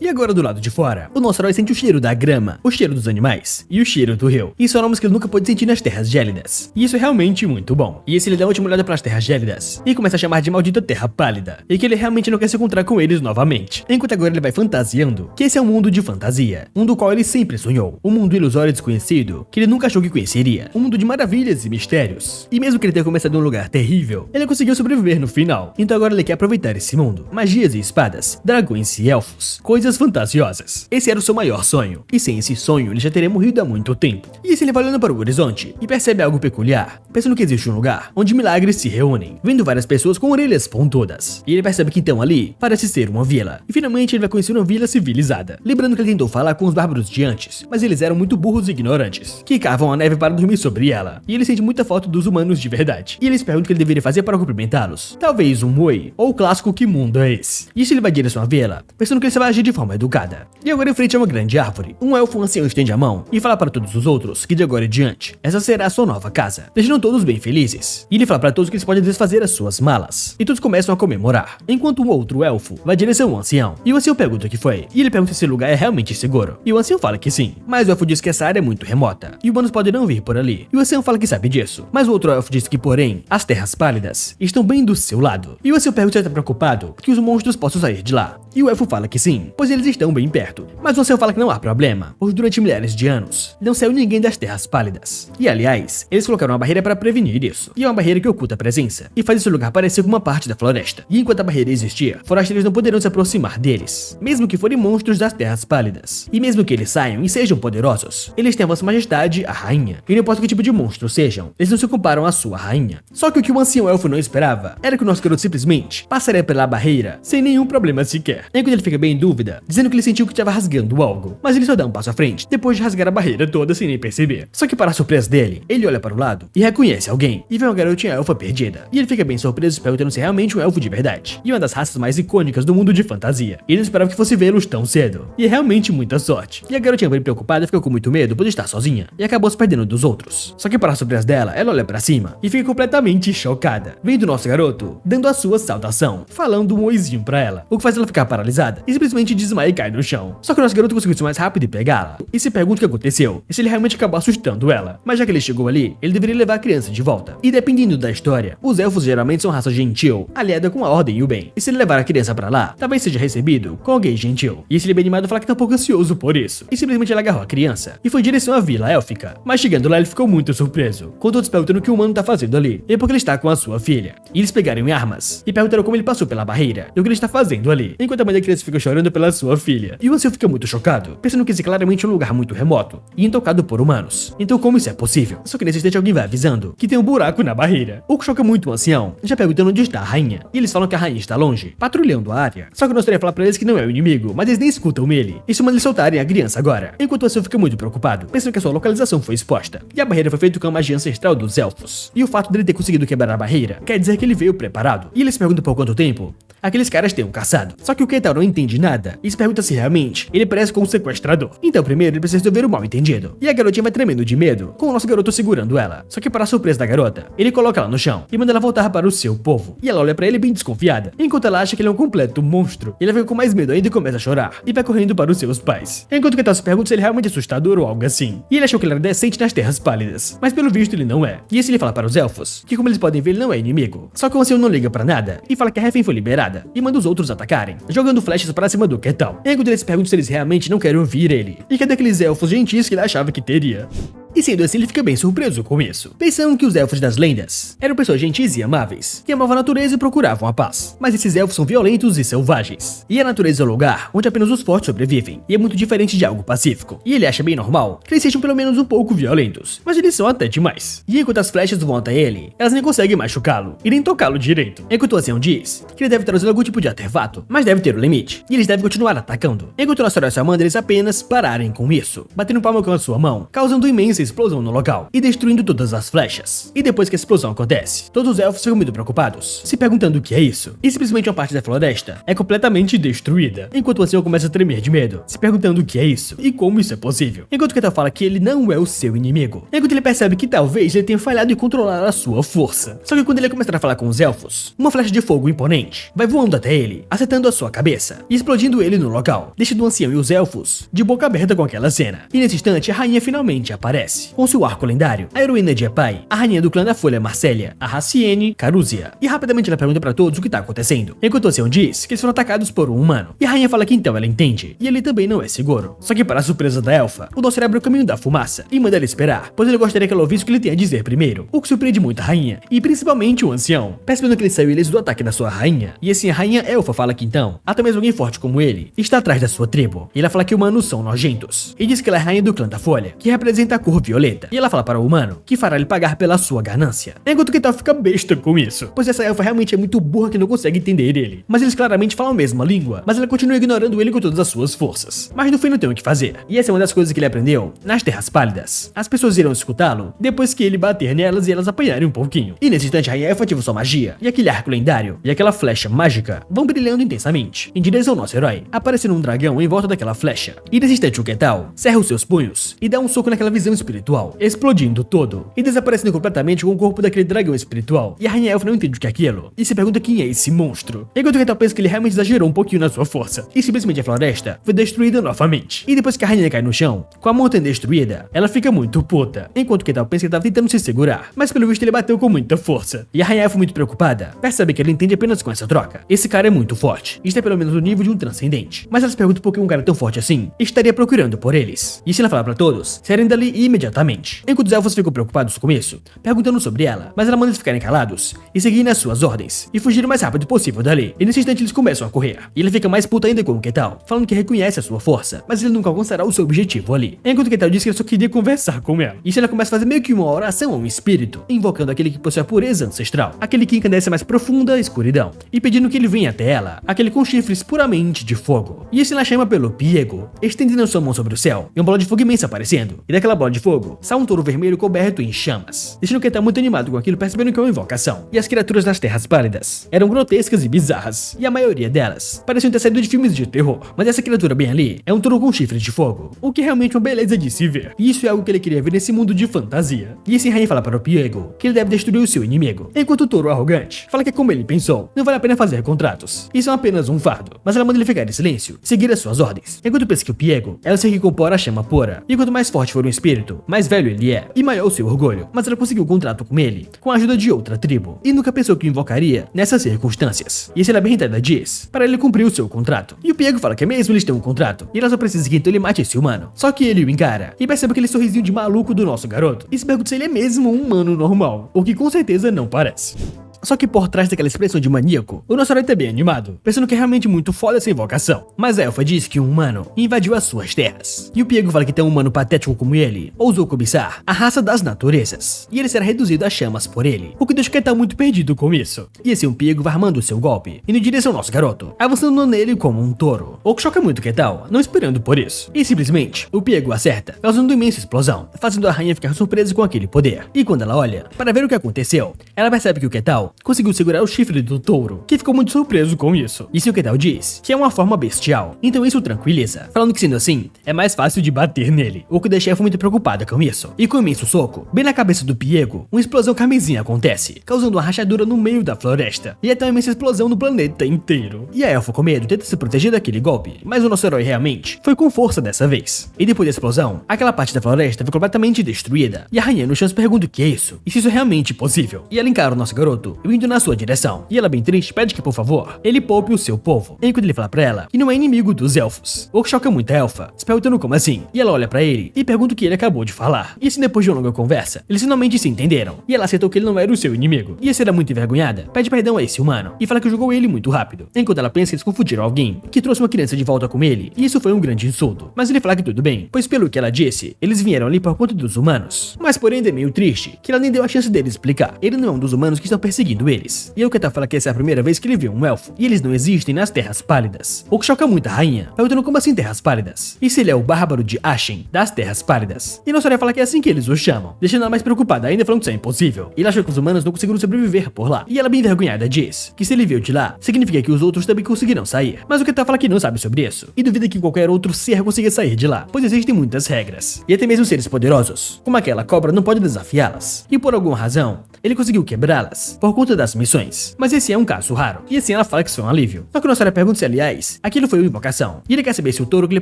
E agora do lado de fora, o nosso herói sente o cheiro da grama, o cheiro dos animais e o cheiro do rio. Isso são nomes que ele nunca pôde sentir nas terras gélidas. E isso é realmente muito bom. E esse ele dá uma última olhada para as terras gélidas e começa a chamar de maldita terra pálida. E que ele realmente não quer se encontrar com eles novamente. Enquanto agora ele vai fantasiando que esse é um mundo de fantasia. Um do qual ele sempre sonhou. Um mundo ilusório e desconhecido que ele nunca achou que conheceria. Um mundo de maravilhas e mistérios. E mesmo que ele tenha começado em um lugar terrível, ele conseguiu sobreviver no final. Então agora ele quer aproveitar esse mundo. Magias e espadas, dragões e elfos, coisas fantasiosas. Esse era o seu maior sonho, e sem esse sonho ele já teria morrido há muito tempo. E assim ele vai olhando para o horizonte e percebe algo peculiar, pensando que existe um lugar onde milagres se reúnem, vendo várias pessoas com orelhas pontudas. E ele percebe que então ali parece ser uma vila, e finalmente ele vai conhecer uma vila civilizada. Lembrando que ele tentou falar com os bárbaros de antes, mas eles eram muito burros e ignorantes, que cavam a neve para dormir sobre ela, e ele sente muita falta dos humanos de verdade. E eles perguntam o que ele deveria fazer para cumprimentá-los. Talvez um oi, ou o clássico que mundo é esse? E isso ele vai em direção à vila, pensando que ele vai agir de forma educada. E agora em frente a uma grande árvore, um elfo ancião estende a mão e fala para todos os outros que de agora em diante, essa será a sua nova casa, deixando todos bem felizes. E ele fala para todos que eles podem desfazer as suas malas. E todos começam a comemorar, enquanto um outro elfo vai em direção ao ancião. E o ancião pergunta o que foi, e ele pergunta se esse lugar é realmente seguro. E o ancião fala que sim, mas o elfo diz que essa área é muito remota, e humanos podem não vir por ali. E o ancião fala que sabe disso, mas o outro elfo diz que, porém, as terras pálidas estão bem do seu lado. E o ancião pergunta se ele está preocupado que os monstros possam sair de lá. E o elfo fala que sim, pois eles estão bem perto. Mas o ancião fala que não há problema, pois durante milhares de anos não saiu ninguém das terras pálidas. E aliás, eles colocaram uma barreira para prevenir isso. E é uma barreira que oculta a presença e faz esse lugar parecer como uma parte da floresta. E enquanto a barreira existir, forasteiros não poderão se aproximar deles, mesmo que forem monstros das terras pálidas. E mesmo que eles saiam e sejam poderosos, eles têm a vossa majestade, a rainha. E não importa que tipo de monstro sejam, eles não se comparam à sua rainha. Só que o que o ancião elfo não esperava era que o nosso garoto simplesmente passaria pela barreira sem nenhum problema sequer. Enquanto ele fica bem em dúvida, dizendo que ele sentiu que estava rasgando algo, mas ele só dá um passo à frente, depois de rasgar a barreira toda sem nem perceber. Só que para a surpresa dele, ele olha para o lado e reconhece alguém, e vê uma garotinha elfa perdida. E ele fica bem surpreso, perguntando se é realmente um elfo de verdade, e uma das raças mais icônicas do mundo de fantasia. E ele não esperava que fosse vê-los tão cedo, e é realmente muita sorte. E a garotinha bem preocupada ficou com muito medo por estar sozinha, e acabou se perdendo dos outros. Só que para a surpresa dela, ela olha para cima, e fica completamente chocada, vendo o nosso garoto dando a sua saudação, falando um oizinho pra ela, o que faz ela ficar paralisada, e simplesmente desmaia e cai no chão. Só que o nosso garoto conseguiu isso mais rápido e pegá-la, e se pergunta o que aconteceu, e se ele realmente acabou assustando ela. Mas já que ele chegou ali, ele deveria levar a criança de volta. E dependendo da história, os elfos geralmente são raça gentil, aliada com a ordem e o bem. E se ele levar a criança pra lá, talvez seja recebido com alguém gentil. E esse ele bem animado fala que tá um pouco ansioso por isso. E simplesmente ele agarrou a criança e foi em direção à vila élfica. Mas chegando lá ele ficou muito surpreso, com todos perguntando o que o humano tá fazendo ali, e porque ele está com a sua filha. E eles pegaram em armas e perguntaram como ele passou pela barreira e o que ele está fazendo ali, enquanto a mãe da criança fica chorando pela sua filha. E o ancião fica muito chocado, pensando que esse claramente é um lugar muito remoto e intocado por humanos. Então como isso é possível? Só que nesse instante alguém vai avisando que tem um buraco na barreira, o que choca muito o ancião, já perguntando onde está a rainha. E eles falam que a rainha está longe, patrulhando a área. Só que eu gostaria de falar pra eles que não é o inimigo, mas eles nem escutam ele. Isso manda eles soltarem a criança agora. Enquanto o ancião fica muito preocupado, pensando que a sua localização foi exposta. E a barreira foi feita com a magia ancestral dos elfos. E o fato dele ter conseguido quebrar a barreira quer dizer que ele veio preparado. E eles perguntam por quanto tempo aqueles caras têm um caçado. Só que o Ketal não entende nada e se pergunta se realmente ele parece com um sequestrador. Então primeiro ele precisa resolver o mal entendido. E a garotinha vai tremendo de medo, com o nosso garoto segurando ela. Só que para a surpresa da garota, ele coloca ela no chão e manda ela voltar para o seu povo. E ela olha pra ele bem desconfiada, enquanto ela acha que ele é um completo monstro. E ela fica com mais medo ainda e começa a chorar, e vai correndo para os seus pais. Enquanto o Ketal se pergunta se ele é realmente assustador ou algo assim. E ele achou que ele era decente nas Terras Pálidas, mas pelo visto ele não é. E esse ele fala para os elfos, que como eles podem ver ele não é inimigo. Só que o ancião não liga pra nada, e fala que a refém foi liberada, e manda os outros atacarem, jogando flechas para cima do Ketal. Enquanto ele se pergunta se eles realmente não querem ouvir ele, e cadê aqueles elfos gentis que ele achava que teria. E sendo assim, ele fica bem surpreso com isso, pensando que os elfos das lendas eram pessoas gentis e amáveis, que amavam a natureza e procuravam a paz. Mas esses elfos são violentos e selvagens, e a natureza é o lugar onde apenas os fortes sobrevivem, e é muito diferente de algo pacífico. E ele acha bem normal que eles sejam pelo menos um pouco violentos, mas eles são até demais. E enquanto as flechas vão até ele, elas nem conseguem machucá-lo, e nem tocá-lo direito. Enquanto o ancião diz que ele deve trazer algum tipo de artefato, mas deve ter um limite, e eles devem continuar atacando. Enquanto o nosso herói só manda eles apenas pararem com isso, batendo palma com a sua mão, causando imensa explosão no local e destruindo todas as flechas. E depois que a explosão acontece, todos os elfos ficam muito preocupados, se perguntando o que é isso. E simplesmente uma parte da floresta é completamente destruída, enquanto o ancião começa a tremer de medo, se perguntando o que é isso e como isso é possível. Enquanto Ketal fala que ele não é o seu inimigo, enquanto ele percebe que talvez ele tenha falhado em controlar a sua força. Só que quando ele começar a falar com os elfos, uma flecha de fogo imponente vai voando até ele, acertando a sua cabeça e explodindo ele no local, deixando o ancião e os elfos de boca aberta com aquela cena. E nesse instante a rainha finalmente aparece, com seu arco lendário, a heroína de Epai, a rainha do clã da Folha Marcélia, a Raciene Carúzia. E rapidamente ela pergunta pra todos o que tá acontecendo, enquanto o ancião diz que eles foram atacados por um humano. E a rainha fala que então ela entende, e ele também não é seguro. Só que para a surpresa da elfa, o Dócil abre o caminho da fumaça e manda ela esperar, pois ele gostaria que ela ouvisse o que ele tem a dizer primeiro, o que surpreende muito a rainha, e principalmente o ancião, percebendo que ele saiu ileso do ataque da sua rainha. E assim a rainha elfa fala que então, até mesmo alguém forte como ele, está atrás da sua tribo. E ela fala que humanos são nojentos, e diz que ela é a rainha do clã da Folha, que representa a cor violeta. E ela fala para o humano que fará ele pagar pela sua ganância. Enquanto que Ketal fica besta com isso, pois essa elfa realmente é muito burra que não consegue entender ele. Mas eles claramente falam a mesma língua, mas ela continua ignorando ele com todas as suas forças. Mas no fim não tem o que fazer. E essa é uma das coisas que ele aprendeu nas Terras Pálidas. As pessoas irão escutá-lo depois que ele bater nelas e elas apanharem um pouquinho. E nesse instante a rainha elfa ativa sua magia, e aquele arco lendário e aquela flecha mágica vão brilhando intensamente em direção ao nosso herói, aparecendo um dragão em volta daquela flecha. E nesse instante o Ketal cerra os seus punhos e dá um soco naquela visão espiritual, explodindo todo e desaparecendo completamente com o corpo daquele dragão espiritual. E a rainha elfa não entende o que é aquilo e se pergunta quem é esse monstro. Enquanto o Ketal pensa que ele realmente exagerou um pouquinho na sua força, e simplesmente a floresta foi destruída novamente. E depois que a rainha cai no chão, com a montanha destruída, ela fica muito puta. Enquanto o Ketal pensa que ele estava tentando se segurar, mas pelo visto ele bateu com muita força. E a rainha elfa, muito preocupada, percebe que ele entende apenas com essa troca. Esse cara é muito forte, isto é pelo menos o nível de um transcendente. Mas ela se pergunta por que um cara tão forte assim estaria procurando por eles. E se ela falar pra todos, saírem dali imediatamente. Enquanto os elfos ficam preocupados com isso, perguntando sobre ela, mas ela manda eles ficarem calados e seguirem as suas ordens e fugir o mais rápido possível dali. E nesse instante eles começam a correr. E ele fica mais puto ainda com o Ketal, falando que reconhece a sua força, mas ele nunca alcançará o seu objetivo ali. Enquanto o Ketal diz que ele só queria conversar com ela. E ela começa a fazer meio que uma oração a um espírito, invocando aquele que possui a pureza ancestral, aquele que encandece a mais profunda escuridão, e pedindo que ele venha até ela, aquele com chifres puramente de fogo. E ela chama pelo Piego, estendendo sua mão sobre o céu, e uma bola de fogo imensa aparecendo. E daquela bola de fogo sai um touro vermelho coberto em chamas, deixando o Ketal muito animado com aquilo, percebendo que é uma invocação. E as criaturas das Terras Pálidas eram grotescas e bizarras, e a maioria delas pareciam ter saído de filmes de terror. Mas essa criatura bem ali é um touro com chifres de fogo, o que é realmente uma beleza de se ver. E isso é algo que ele queria ver nesse mundo de fantasia. E esse rainha fala para o Piego que ele deve destruir o seu inimigo, enquanto o touro arrogante fala que como ele pensou, não vale a pena fazer contratos, isso é apenas um fardo. Mas ela manda ele ficar em silêncio, seguir as suas ordens. Enquanto pensa que o Piego é o ser que incorpora a chama pura, e quanto mais forte for um espírito, mais velho ele é, e maior o seu orgulho. Mas ela conseguiu um contrato com ele, com a ajuda de outra tribo, e nunca pensou que o invocaria nessas circunstâncias. E ela bem irritada diz para ele cumprir o seu contrato. E o Piego fala que mesmo eles têm um contrato, e ela só precisa que então ele mate esse humano. Só que ele o encara, e percebe aquele sorrisinho de maluco do nosso garoto, e se pergunta se ele é mesmo um humano normal, o que com certeza não parece. Só que por trás daquela expressão de maníaco, o nosso herói tá bem animado, pensando que é realmente muito foda essa invocação. Mas a elfa diz que um humano invadiu as suas terras. E o Piego fala que tem um humano patético como ele ousou cobiçar a raça das naturezas, e ele será reduzido a chamas por ele, o que deixa o Ketal muito perdido com isso. E assim o Piego vai armando o seu golpe, indo em direção ao nosso garoto, avançando nele como um touro, o que choca muito o Ketal, não esperando por isso. E simplesmente, o Piego acerta, causando uma imensa explosão, fazendo a rainha ficar surpresa com aquele poder. E quando ela olha para ver o que aconteceu, ela percebe que o Ketal conseguiu segurar o chifre do touro, que ficou muito surpreso com isso. E o Ketal diz que é uma forma bestial, então isso tranquiliza, falando que sendo assim, é mais fácil de bater nele, o que deixa Elfo muito preocupada com isso. E com um imenso soco, bem na cabeça do Piego, uma explosão carmesim acontece, causando uma rachadura no meio da floresta, e até uma imensa explosão no planeta inteiro. E a Elfo com medo tenta se proteger daquele golpe, mas o nosso herói realmente foi com força dessa vez. E depois da explosão, aquela parte da floresta foi completamente destruída, e a rainha no chão se pergunta o que é isso, e se isso é realmente possível. E ela encara o nosso garoto, indo na sua direção, e ela bem triste pede que por favor, ele poupe o seu povo, enquanto ele fala pra ela que não é inimigo dos elfos, o que choca muito a Elfa, se perguntando como assim, e ela olha pra ele e pergunta o que ele acabou de falar. E assim depois de uma longa conversa, eles finalmente se entenderam, e ela aceitou que ele não era o seu inimigo, e a Cera muito envergonhada, pede perdão a esse humano, e fala que julgou ele muito rápido, enquanto ela pensa que eles confundiram alguém, que trouxe uma criança de volta com ele, e isso foi um grande insulto, mas ele fala que tudo bem, pois pelo que ela disse, eles vieram ali por conta dos humanos, mas porém é meio triste, que ela nem deu a chance dele explicar, ele não é um dos humanos que estão perseguindo eles, e o Ketal fala que essa é a primeira vez que ele viu um elfo, e eles não existem nas Terras Pálidas, o que choca muito a rainha, perguntando como assim Terras Pálidas, e se ele é o Bárbaro de Ashen, das Terras Pálidas, e nossa fala que é assim que eles o chamam, deixando ela mais preocupada ainda falando que isso é impossível, e ela achou que os humanos não conseguiram sobreviver por lá, e ela bem envergonhada diz que se ele veio de lá, significa que os outros também conseguirão sair, mas o Ketal fala que não sabe sobre isso, e duvida que qualquer outro ser consiga sair de lá, pois existem muitas regras, e até mesmo seres poderosos, como aquela cobra não pode desafiá-las, e por alguma razão, ele conseguiu quebrá-las, por conta das missões, mas esse é um caso raro, e assim ela fala que isso foi um alívio, só que nossa pergunta se aliás, aquilo foi uma invocação, e ele quer saber se o touro que ele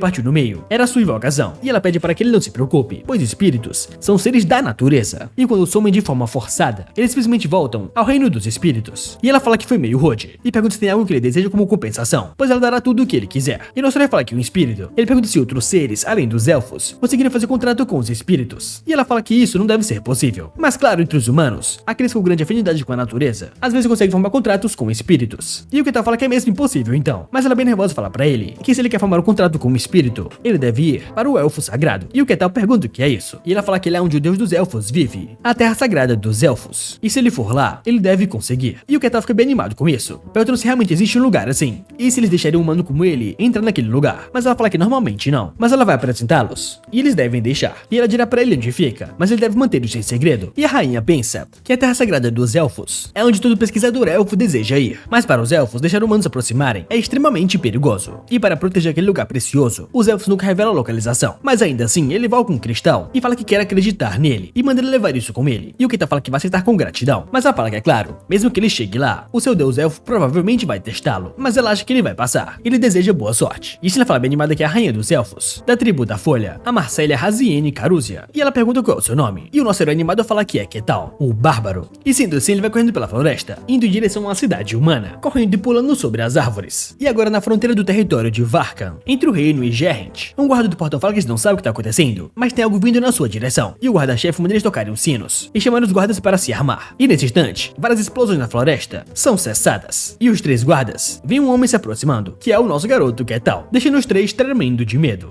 partiu no meio era sua invocação, e ela pede para que ele não se preocupe, pois espíritos são seres da natureza, e quando somem de forma forçada, eles simplesmente voltam ao reino dos espíritos, e ela fala que foi meio rude, e pergunta se tem algo que ele deseja como compensação, pois ela dará tudo o que ele quiser, e nossa fala que um espírito, ele pergunta se outros seres, além dos elfos, conseguiriam fazer contrato com os espíritos, e ela fala que isso não deve ser possível, mas claro, entre os humanos, aqueles com grande afinidade com a natureza, às vezes conseguem formar contratos com espíritos, e o Ketal fala que é mesmo impossível então, mas ela bem nervosa fala pra ele que se ele quer formar um contrato com um espírito, ele deve ir para o elfo sagrado, e o Ketal pergunta o que é isso, e ela fala que ele é onde o deus dos elfos vive, a terra sagrada dos elfos, e se ele for lá, ele deve conseguir, e o Ketal fica bem animado com isso, perguntando se realmente existe um lugar assim, e se eles deixariam um humano como ele entrar naquele lugar, mas ela fala que normalmente não, mas ela vai apresentá-los, e eles devem deixar, e ela dirá pra ele onde fica, mas ele deve manter isso em segredo, e a rainha pensa que a terra sagrada dos elfos é onde todo pesquisador elfo deseja ir, mas para os elfos deixar humanos aproximarem é extremamente perigoso, e para proteger aquele lugar precioso, os elfos nunca revelam a localização, mas ainda assim ele invoca um cristal e fala que quer acreditar nele, e manda ele levar isso com ele, e o Ketal fala que vai aceitar com gratidão, mas ela fala que é claro, mesmo que ele chegue lá, o seu deus elfo provavelmente vai testá-lo, mas ela acha que ele vai passar, ele deseja boa sorte, e ela fala bem animada que é a rainha dos elfos, da tribo da Folha, a Marcélia Raziene Carúzia, e ela pergunta qual é o seu nome, e o nosso herói animado fala que é Ketal, o Bárbaro, e sendo assim ele vai correndo pela floresta, indo em direção a uma cidade humana, correndo e pulando sobre as árvores, e agora na fronteira do território de Varkan, entre o reino e Gerrent, um guarda do portão fala que eles não sabem o que tá acontecendo, mas tem algo vindo na sua direção, e o guarda-chefe manda eles tocarem os sinos, e chamando os guardas para se armar, e nesse instante, várias explosões na floresta são cessadas, e os três guardas veem um homem se aproximando, que é o nosso garoto Ketal, deixando os três tremendo de medo.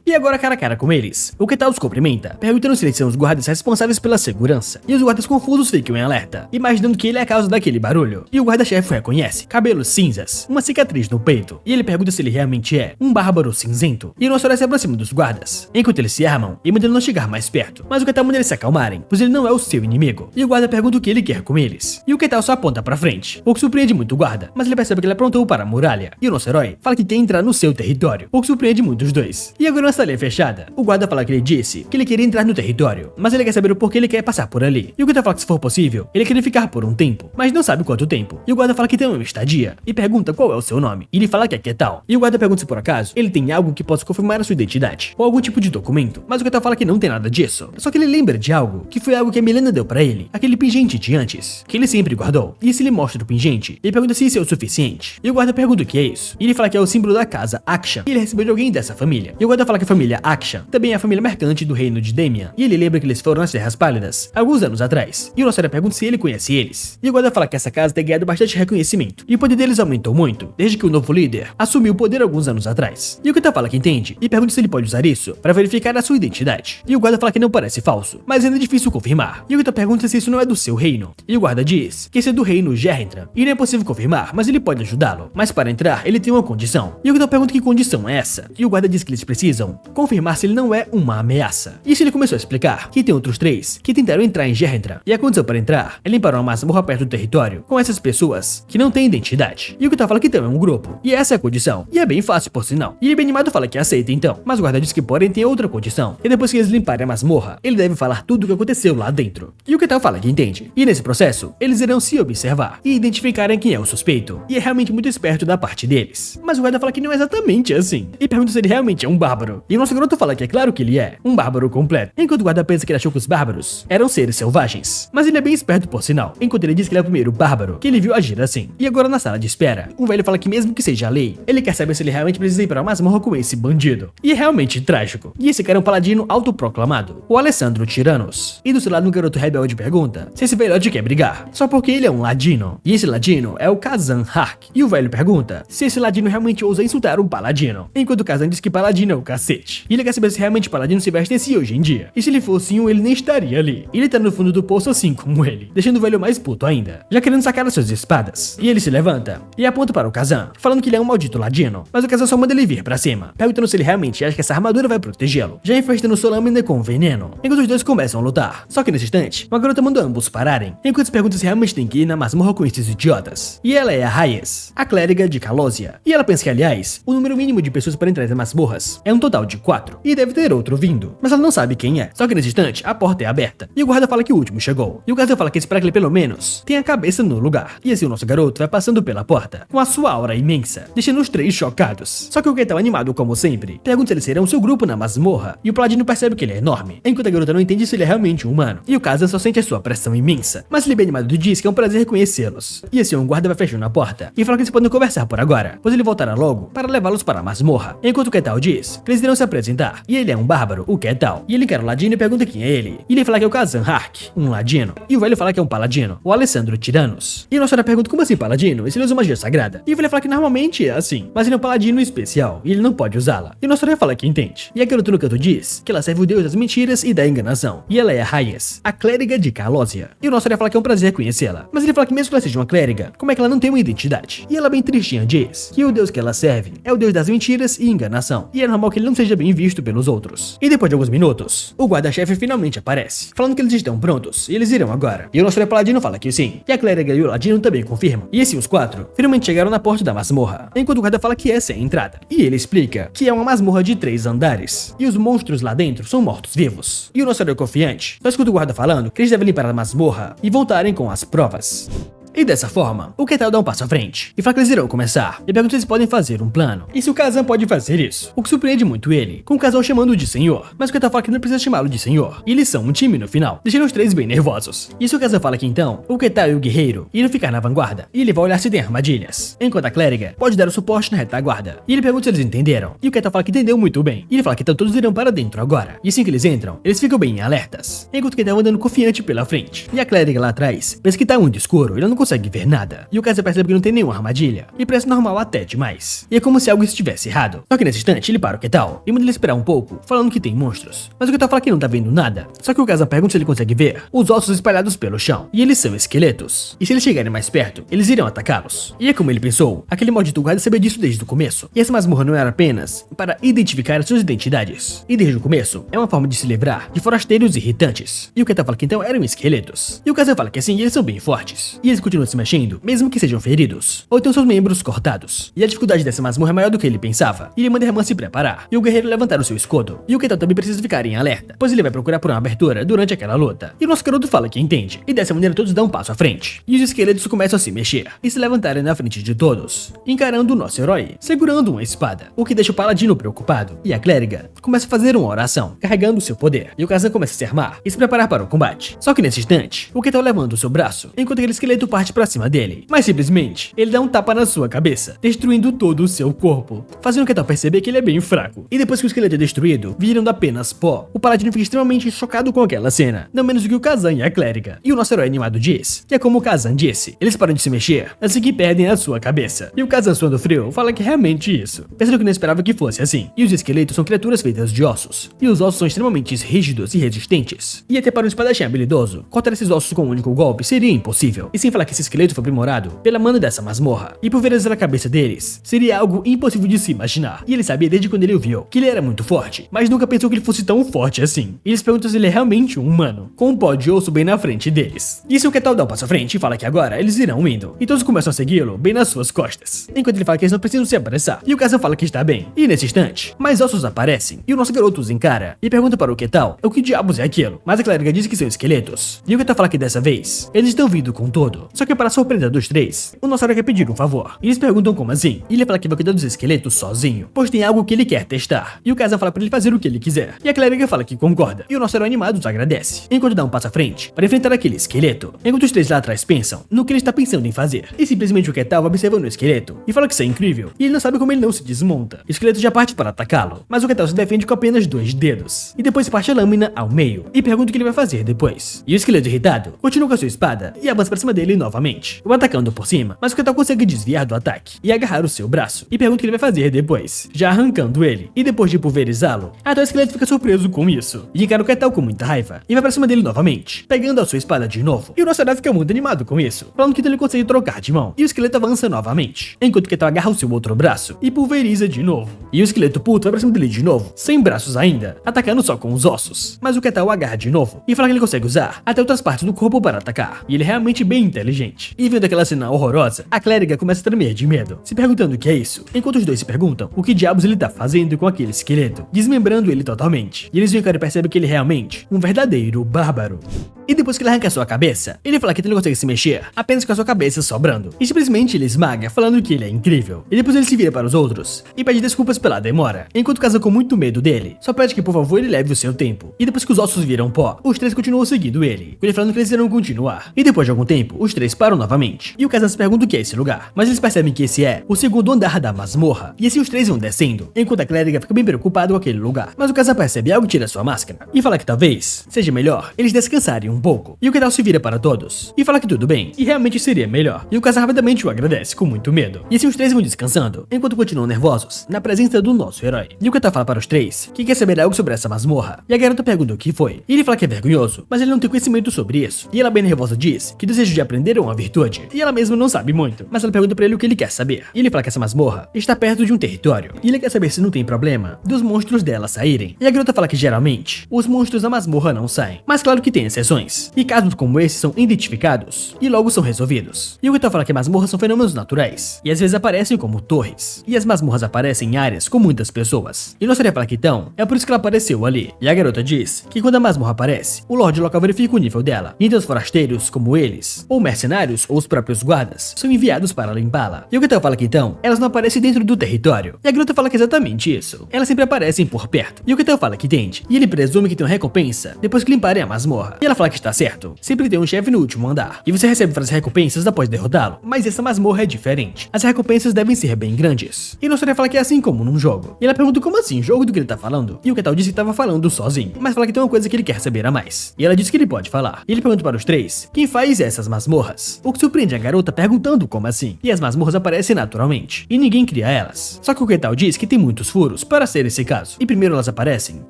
E agora cara a cara com eles, o Ketal os cumprimenta, perguntando se eles são os guardas responsáveis pela segurança, e os guardas confusos ficam em alerta, imaginando que ele é a causa daquele barulho, e o guarda-chefe reconhece cabelos cinzas, uma cicatriz no peito, e ele pergunta se ele realmente é um bárbaro cinzento, e o nosso herói se aproxima dos guardas, enquanto eles se armam e mandam não chegar mais perto, mas o Ketal manda eles se acalmarem, pois ele não é o seu inimigo, e o guarda pergunta o que ele quer com eles, e o Ketal só aponta pra frente, o que surpreende muito o guarda, mas ele percebe que ele aprontou para a muralha, e o nosso herói fala que quer entrar no seu território, o que surpreende muito os dois, e agora na sala fechada, o guarda fala que ele disse que ele queria entrar no território, mas ele quer saber o porquê ele quer passar por ali. E o Ketal fala que se for possível, ele queria ficar por um tempo, mas não sabe quanto tempo. E o guarda fala que tem uma estadia e pergunta qual é o seu nome. E ele fala que é Ketal. E o guarda pergunta se por acaso ele tem algo que possa confirmar a sua identidade ou algum tipo de documento, mas o Ketal fala que não tem nada disso. Só que ele lembra de algo, que foi algo que a Milena deu pra ele, aquele pingente de antes, que ele sempre guardou. E se ele mostra o pingente, ele pergunta se isso é o suficiente. E o guarda pergunta o que é isso. E ele fala que é o símbolo da casa Akshan, e ele recebeu de alguém dessa família. E o guarda fala que a família Akshan também é a família mercante do reino de Demian, e ele lembra que eles foram nas Terras Pálidas alguns anos atrás, e o nosso herói pergunta se ele conhece eles, e o guarda fala que essa casa tem ganhado bastante reconhecimento, e o poder deles aumentou muito, desde que o novo líder assumiu o poder alguns anos atrás, e o Ketal fala que entende, e pergunta se ele pode usar isso para verificar a sua identidade, e o guarda fala que não parece falso, mas ainda é difícil confirmar, e o Ketal pergunta se isso não é do seu reino, e o guarda diz que esse é do reino Gerrentran, e não é possível confirmar, mas ele pode ajudá-lo, mas para entrar ele tem uma condição, e o Ketal pergunta que condição é essa, e o guarda diz que eles precisam precisam confirmar se ele não é uma ameaça. E isso ele começou a explicar que tem outros 3 que tentaram entrar em Gerendra, e a condição para entrar é limpar uma masmorra perto do território com essas pessoas que não têm identidade. E o Ketal fala que então é um grupo, e essa é a condição, e é bem fácil por sinal. E ele bem animado fala que aceita então, mas o guarda diz que porém tem outra condição, e depois que eles limparem a masmorra, ele deve falar tudo o que aconteceu lá dentro. E o Ketal fala que entende, e nesse processo, eles irão se observar e identificarem quem é o suspeito, e é realmente muito esperto da parte deles. Mas o guarda fala que não é exatamente assim, e pergunta se ele realmente é um bárbaro. E o nosso garoto fala que é claro que ele é um bárbaro completo, enquanto o guarda pensa que ele achou que os bárbaros eram seres selvagens. Mas ele é bem esperto por sinal, enquanto ele diz que ele é o primeiro bárbaro que ele viu agir assim. E agora na sala de espera, um velho fala que mesmo que seja a lei, ele quer saber se ele realmente precisa ir para uma masmorra com esse bandido. E é realmente trágico. E esse cara é um paladino autoproclamado, o Alessandro Tiranos. E do seu lado um garoto rebelde pergunta se esse velhote quer brigar, só porque ele é um ladino. E esse ladino é o Kazan Hark. E o velho pergunta se esse ladino realmente ousa insultar um paladino, enquanto o Kazan diz que paladino é o cacete. E ele quer saber se realmente paladino se veste assim hoje em dia. E se ele fosse um, ele nem estaria ali. E ele tá no fundo do poço assim como ele, deixando o velho mais puto ainda, já querendo sacar as suas espadas. E ele se levanta e aponta para o Kazan, falando que ele é um maldito ladino. Mas o Kazan só manda ele vir pra cima, perguntando se ele realmente acha que essa armadura vai protegê-lo, já infestando sua lâmina com veneno, enquanto os dois começam a lutar. Só que nesse instante, uma garota manda ambos pararem, enquanto se pergunta se realmente tem que ir na masmorra com esses idiotas. E ela é a Hayes, a clériga de Kalósia. E ela pensa que, aliás, o número mínimo de pessoas para entrar nas masmorras é um total de 4, e deve ter outro vindo, mas ela não sabe quem é. Só que nesse instante, a porta é aberta, e o guarda fala que o último chegou. E o Kazan fala que espera que ele pelo menos tenha a cabeça no lugar. E assim o nosso garoto vai passando pela porta, com a sua aura imensa, deixando os 3 chocados. Só que o Ketal, animado como sempre, pergunta se eles serão seu grupo na masmorra, e o paladino percebe que ele é enorme, enquanto a garota não entende se ele é realmente um humano. E o Kazan só sente a sua pressão imensa, mas ele bem animado diz que é um prazer conhecê-los. E assim um guarda vai fechando a porta, e fala que eles podem conversar por agora, pois ele voltará logo para levá-los para a masmorra, enquanto o Ketal diz que eles irão se apresentar, e ele é um bárbaro, o Ketal. E ele quer o ladino e pergunta quem é ele, e ele fala que é o Kazan Hark, um ladino, e o velho fala que é um paladino, o Alessandro Tiranos. E a nossa pergunta como assim paladino, e se ele usa magia sagrada? E o velho fala que normalmente é assim, mas ele é um paladino especial, e ele não pode usá-la. E o nosso fala que entende. E a garota no canto diz que ela serve o deus das mentiras e da enganação, e ela é a Hayes, a clériga de Kalósia. E o nosso fala que é um prazer conhecê-la, mas ele fala que mesmo que ela seja uma clériga, como é que ela não tem uma identidade? E ela bem tristinha diz que o deus que ela serve é o deus das mentiras e enganação, e é normal que ele não seja bem visto pelos outros. E depois de alguns minutos, o guarda-chefe finalmente aparece, falando que eles estão prontos, e eles irão agora. E o nosso paladino fala que sim, e a clériga e o ladino também confirmam. E assim os 4 finalmente chegaram na porta da masmorra, enquanto o guarda fala que essa é a entrada. E ele explica que é uma masmorra de 3 andares, e os monstros lá dentro são mortos-vivos. E o nosso herói confiante só escuta o guarda falando que eles devem limpar a masmorra e voltarem com as provas. E dessa forma, o Ketal dá um passo à frente e fala que eles irão começar, e pergunta se eles podem fazer um plano, e se o Kazan pode fazer isso, o que surpreende muito ele, com o casal chamando-o de senhor, mas o Ketal fala que não precisa chamá-lo de senhor, e eles são um time no final, deixando os 3 bem nervosos. E se o Kazan fala que então, o Ketal e o guerreiro irão ficar na vanguarda, e ele vai olhar se tem armadilhas, enquanto a clériga pode dar o suporte na retaguarda, e ele pergunta se eles entenderam, e o Ketal fala que entendeu muito bem, e ele fala que então todos irão para dentro agora, e assim que eles entram, eles ficam bem alertas, enquanto o Ketal andando confiante pela frente, e a clériga lá atrás pensa que tá muito escuro e ela não consegue ver nada. E o Kazan percebe que não tem nenhuma armadilha, e parece normal até demais. E é como se algo estivesse errado. Só que nesse instante ele para o Ketal e manda ele esperar um pouco, falando que tem monstros. Mas o Ketal fala que não tá vendo nada. Só que o Kazan pergunta se ele consegue ver os ossos espalhados pelo chão. E eles são esqueletos. E se eles chegarem mais perto, eles irão atacá-los. E é como ele pensou, aquele maldito guarda sabia disso desde o começo. E essa masmorra não era apenas para identificar as suas identidades. E desde o começo, é uma forma de se livrar de forasteiros irritantes. E o Ketal fala que então eram esqueletos. E o Kazan fala que assim eles são bem fortes. E eles continuam se mexendo, mesmo que sejam feridos, ou tenham seus membros cortados. E a dificuldade dessa masmorra é maior do que ele pensava. E ele manda a irmã se preparar, e o guerreiro levantar o seu escudo. E o Ketal também precisa ficar em alerta, pois ele vai procurar por uma abertura durante aquela luta. E o nosso garoto fala que entende, e dessa maneira todos dão um passo à frente. E os esqueletos começam a se mexer, e se levantarem na frente de todos, encarando o nosso herói, segurando uma espada, o que deixa o paladino preocupado. E a clériga começa a fazer uma oração, carregando seu poder. E o Kazan começa a se armar e se preparar para o combate. Só que nesse instante, o Ketal levanta o seu braço, enquanto aquele esqueleto parte para cima dele. Mas simplesmente, ele dá um tapa na sua cabeça, destruindo todo o seu corpo, fazendo o Ketal perceber que ele é bem fraco. E depois que o esqueleto é destruído, virando apenas pó, o paladino fica extremamente chocado com aquela cena, não menos do que o Kazan e a clériga. E o nosso herói animado diz que é como o Kazan disse, eles param de se mexer assim que perdem a sua cabeça. E o Kazan, suando frio, fala que é realmente isso, pensando que não esperava que fosse assim. E os esqueletos são criaturas feitas de ossos, e os ossos são extremamente rígidos e resistentes. E até para um espadachim habilidoso, cortar esses ossos com um único golpe seria impossível. E sem falar que esse esqueleto foi aprimorado pela mana dessa masmorra, e por ver a cabeça deles, seria algo impossível de se imaginar. E ele sabia desde quando ele o viu que ele era muito forte, mas nunca pensou que ele fosse tão forte assim. E eles perguntam se ele é realmente um humano, com um pó de osso bem na frente deles. E se o Ketal dá um passo à frente e fala que agora eles irão indo, e todos começam a segui-lo bem nas suas costas, enquanto ele fala que eles não precisam se apressar, e o Kazan fala que está bem. E nesse instante, mais ossos aparecem, e o nosso garoto os encara, e pergunta para o Ketal o que diabos é aquilo, mas a clériga diz que são esqueletos, e o Ketal fala que dessa vez, eles estão vindo com tudo, só que para a surpresa dos três, o nosso herói quer pedir um favor, e eles perguntam como assim, e ele fala que vai cuidar dos esqueletos sozinho, pois tem algo que ele quer testar, e o Kazan fala para ele fazer o que ele quiser, e a clériga fala que concorda, e o nosso herói animado os agradece, enquanto dá um passo à frente, para enfrentar aquele esqueleto, enquanto os três lá atrás pensam no que ele está pensando em fazer, e simplesmente o Ketal vai observando o esqueleto, e fala que isso é incrível, e ele não sabe como ele não se desmonta, o esqueleto já parte para atacá-lo, mas o Ketal se defende com apenas 2 dedos, e depois parte a lâmina ao meio, e pergunta o que ele vai fazer depois, e o esqueleto irritado continua com a sua espada, e avança para cima dele novamente, o atacando por cima, mas o Ketal consegue desviar do ataque, e agarrar o seu braço, e pergunta o que ele vai fazer depois, já arrancando ele, e depois de pulverizá-lo, até o esqueleto fica surpreso com isso, e encara o Ketal com muita raiva, e vai pra cima dele novamente, pegando a sua espada de novo, e o nosso herói fica muito animado com isso, falando que ele consegue trocar de mão, e o esqueleto avança novamente, enquanto o Ketal agarra o seu outro braço, e pulveriza de novo, e o esqueleto puto vai pra cima dele de novo, sem braços ainda, atacando só com os ossos, mas o Ketal agarra de novo, e fala que ele consegue usar até outras partes do corpo para atacar, e ele é realmente bem inteligente, e vendo aquela cena horrorosa, a clériga começa a tremer de medo, se perguntando o que é isso, enquanto os dois se perguntam o que diabos ele tá fazendo com aquele esqueleto, desmembrando ele totalmente, e eles veem que ele percebe que ele é realmente um verdadeiro bárbaro. E depois que ele arranca a sua cabeça, ele fala que ele não consegue se mexer, apenas com a sua cabeça sobrando, e simplesmente ele esmaga, falando que ele é incrível. E depois ele se vira para os outros e pede desculpas pela demora, enquanto o Kazan, com muito medo dele, só pede que por favor ele leve o seu tempo. E depois que os ossos viram pó, os três continuam seguindo ele, com ele falando que eles irão continuar. E depois de algum tempo, os três param novamente, e o Kazan se pergunta o que é esse lugar, mas eles percebem que esse é o segundo andar da masmorra, e assim os três vão descendo, enquanto a clériga fica bem preocupada com aquele lugar. Mas o Kazan percebe algo e tira sua máscara, e fala que talvez seja melhor eles descansarem um pouco. E o Ketal se vira para todos, e fala que tudo bem, e realmente seria melhor. E o Kazan rapidamente o agradece com muito medo. E assim os três vão descansando, enquanto continuam nervosos, na presença do nosso herói. E o Ketal fala para os três que quer saber algo sobre essa masmorra, e a garota pergunta o que foi. E ele fala que é vergonhoso, mas ele não tem conhecimento sobre isso. E ela, bem nervosa, diz que o desejo de aprender é uma virtude, e ela mesma não sabe muito, mas ela pergunta para ele o que ele quer saber. E ele fala que essa masmorra está perto de um território, e ele quer saber se não tem problema dos monstros dela saírem. E a garota fala que geralmente os monstros da masmorra não saem, mas claro que tem exceções, e casos como esses são identificados e logo são resolvidos. E o Ketal fala que masmorras são fenômenos naturais, e às vezes aparecem como torres, e as masmorras aparecem em áreas com muitas pessoas. E nossa fala que então é por isso que ela apareceu ali. E a garota diz que quando a masmorra aparece, o Lorde local verifica o nível dela, e então os forasteiros, como eles, ou mercenários, ou os próprios guardas, são enviados para limpá-la. E o Ketal fala que então elas não aparecem dentro do território, e a garota fala que é exatamente isso, elas sempre aparecem por perto. E o Ketal fala que entende, e ele presume que tem uma recompensa depois que limparem a masmorra. E ela fala que está certo, sempre tem um chefe no último andar, e você recebe várias recompensas após derrotá-lo, mas essa masmorra é diferente, as recompensas devem ser bem grandes. E nossa fala que é assim como num jogo, e ela pergunta como assim, jogo do que ele tá falando? E o Ketal disse que tava falando sozinho, mas fala que tem uma coisa que ele quer saber a mais, e ela diz que ele pode falar. E ele pergunta para os três quem faz essas masmorras, o que surpreende a garota perguntando como assim. E as masmorras aparecem naturalmente, e ninguém cria elas, só que o Ketal diz que tem muitos furos para ser esse caso, e primeiro elas aparecem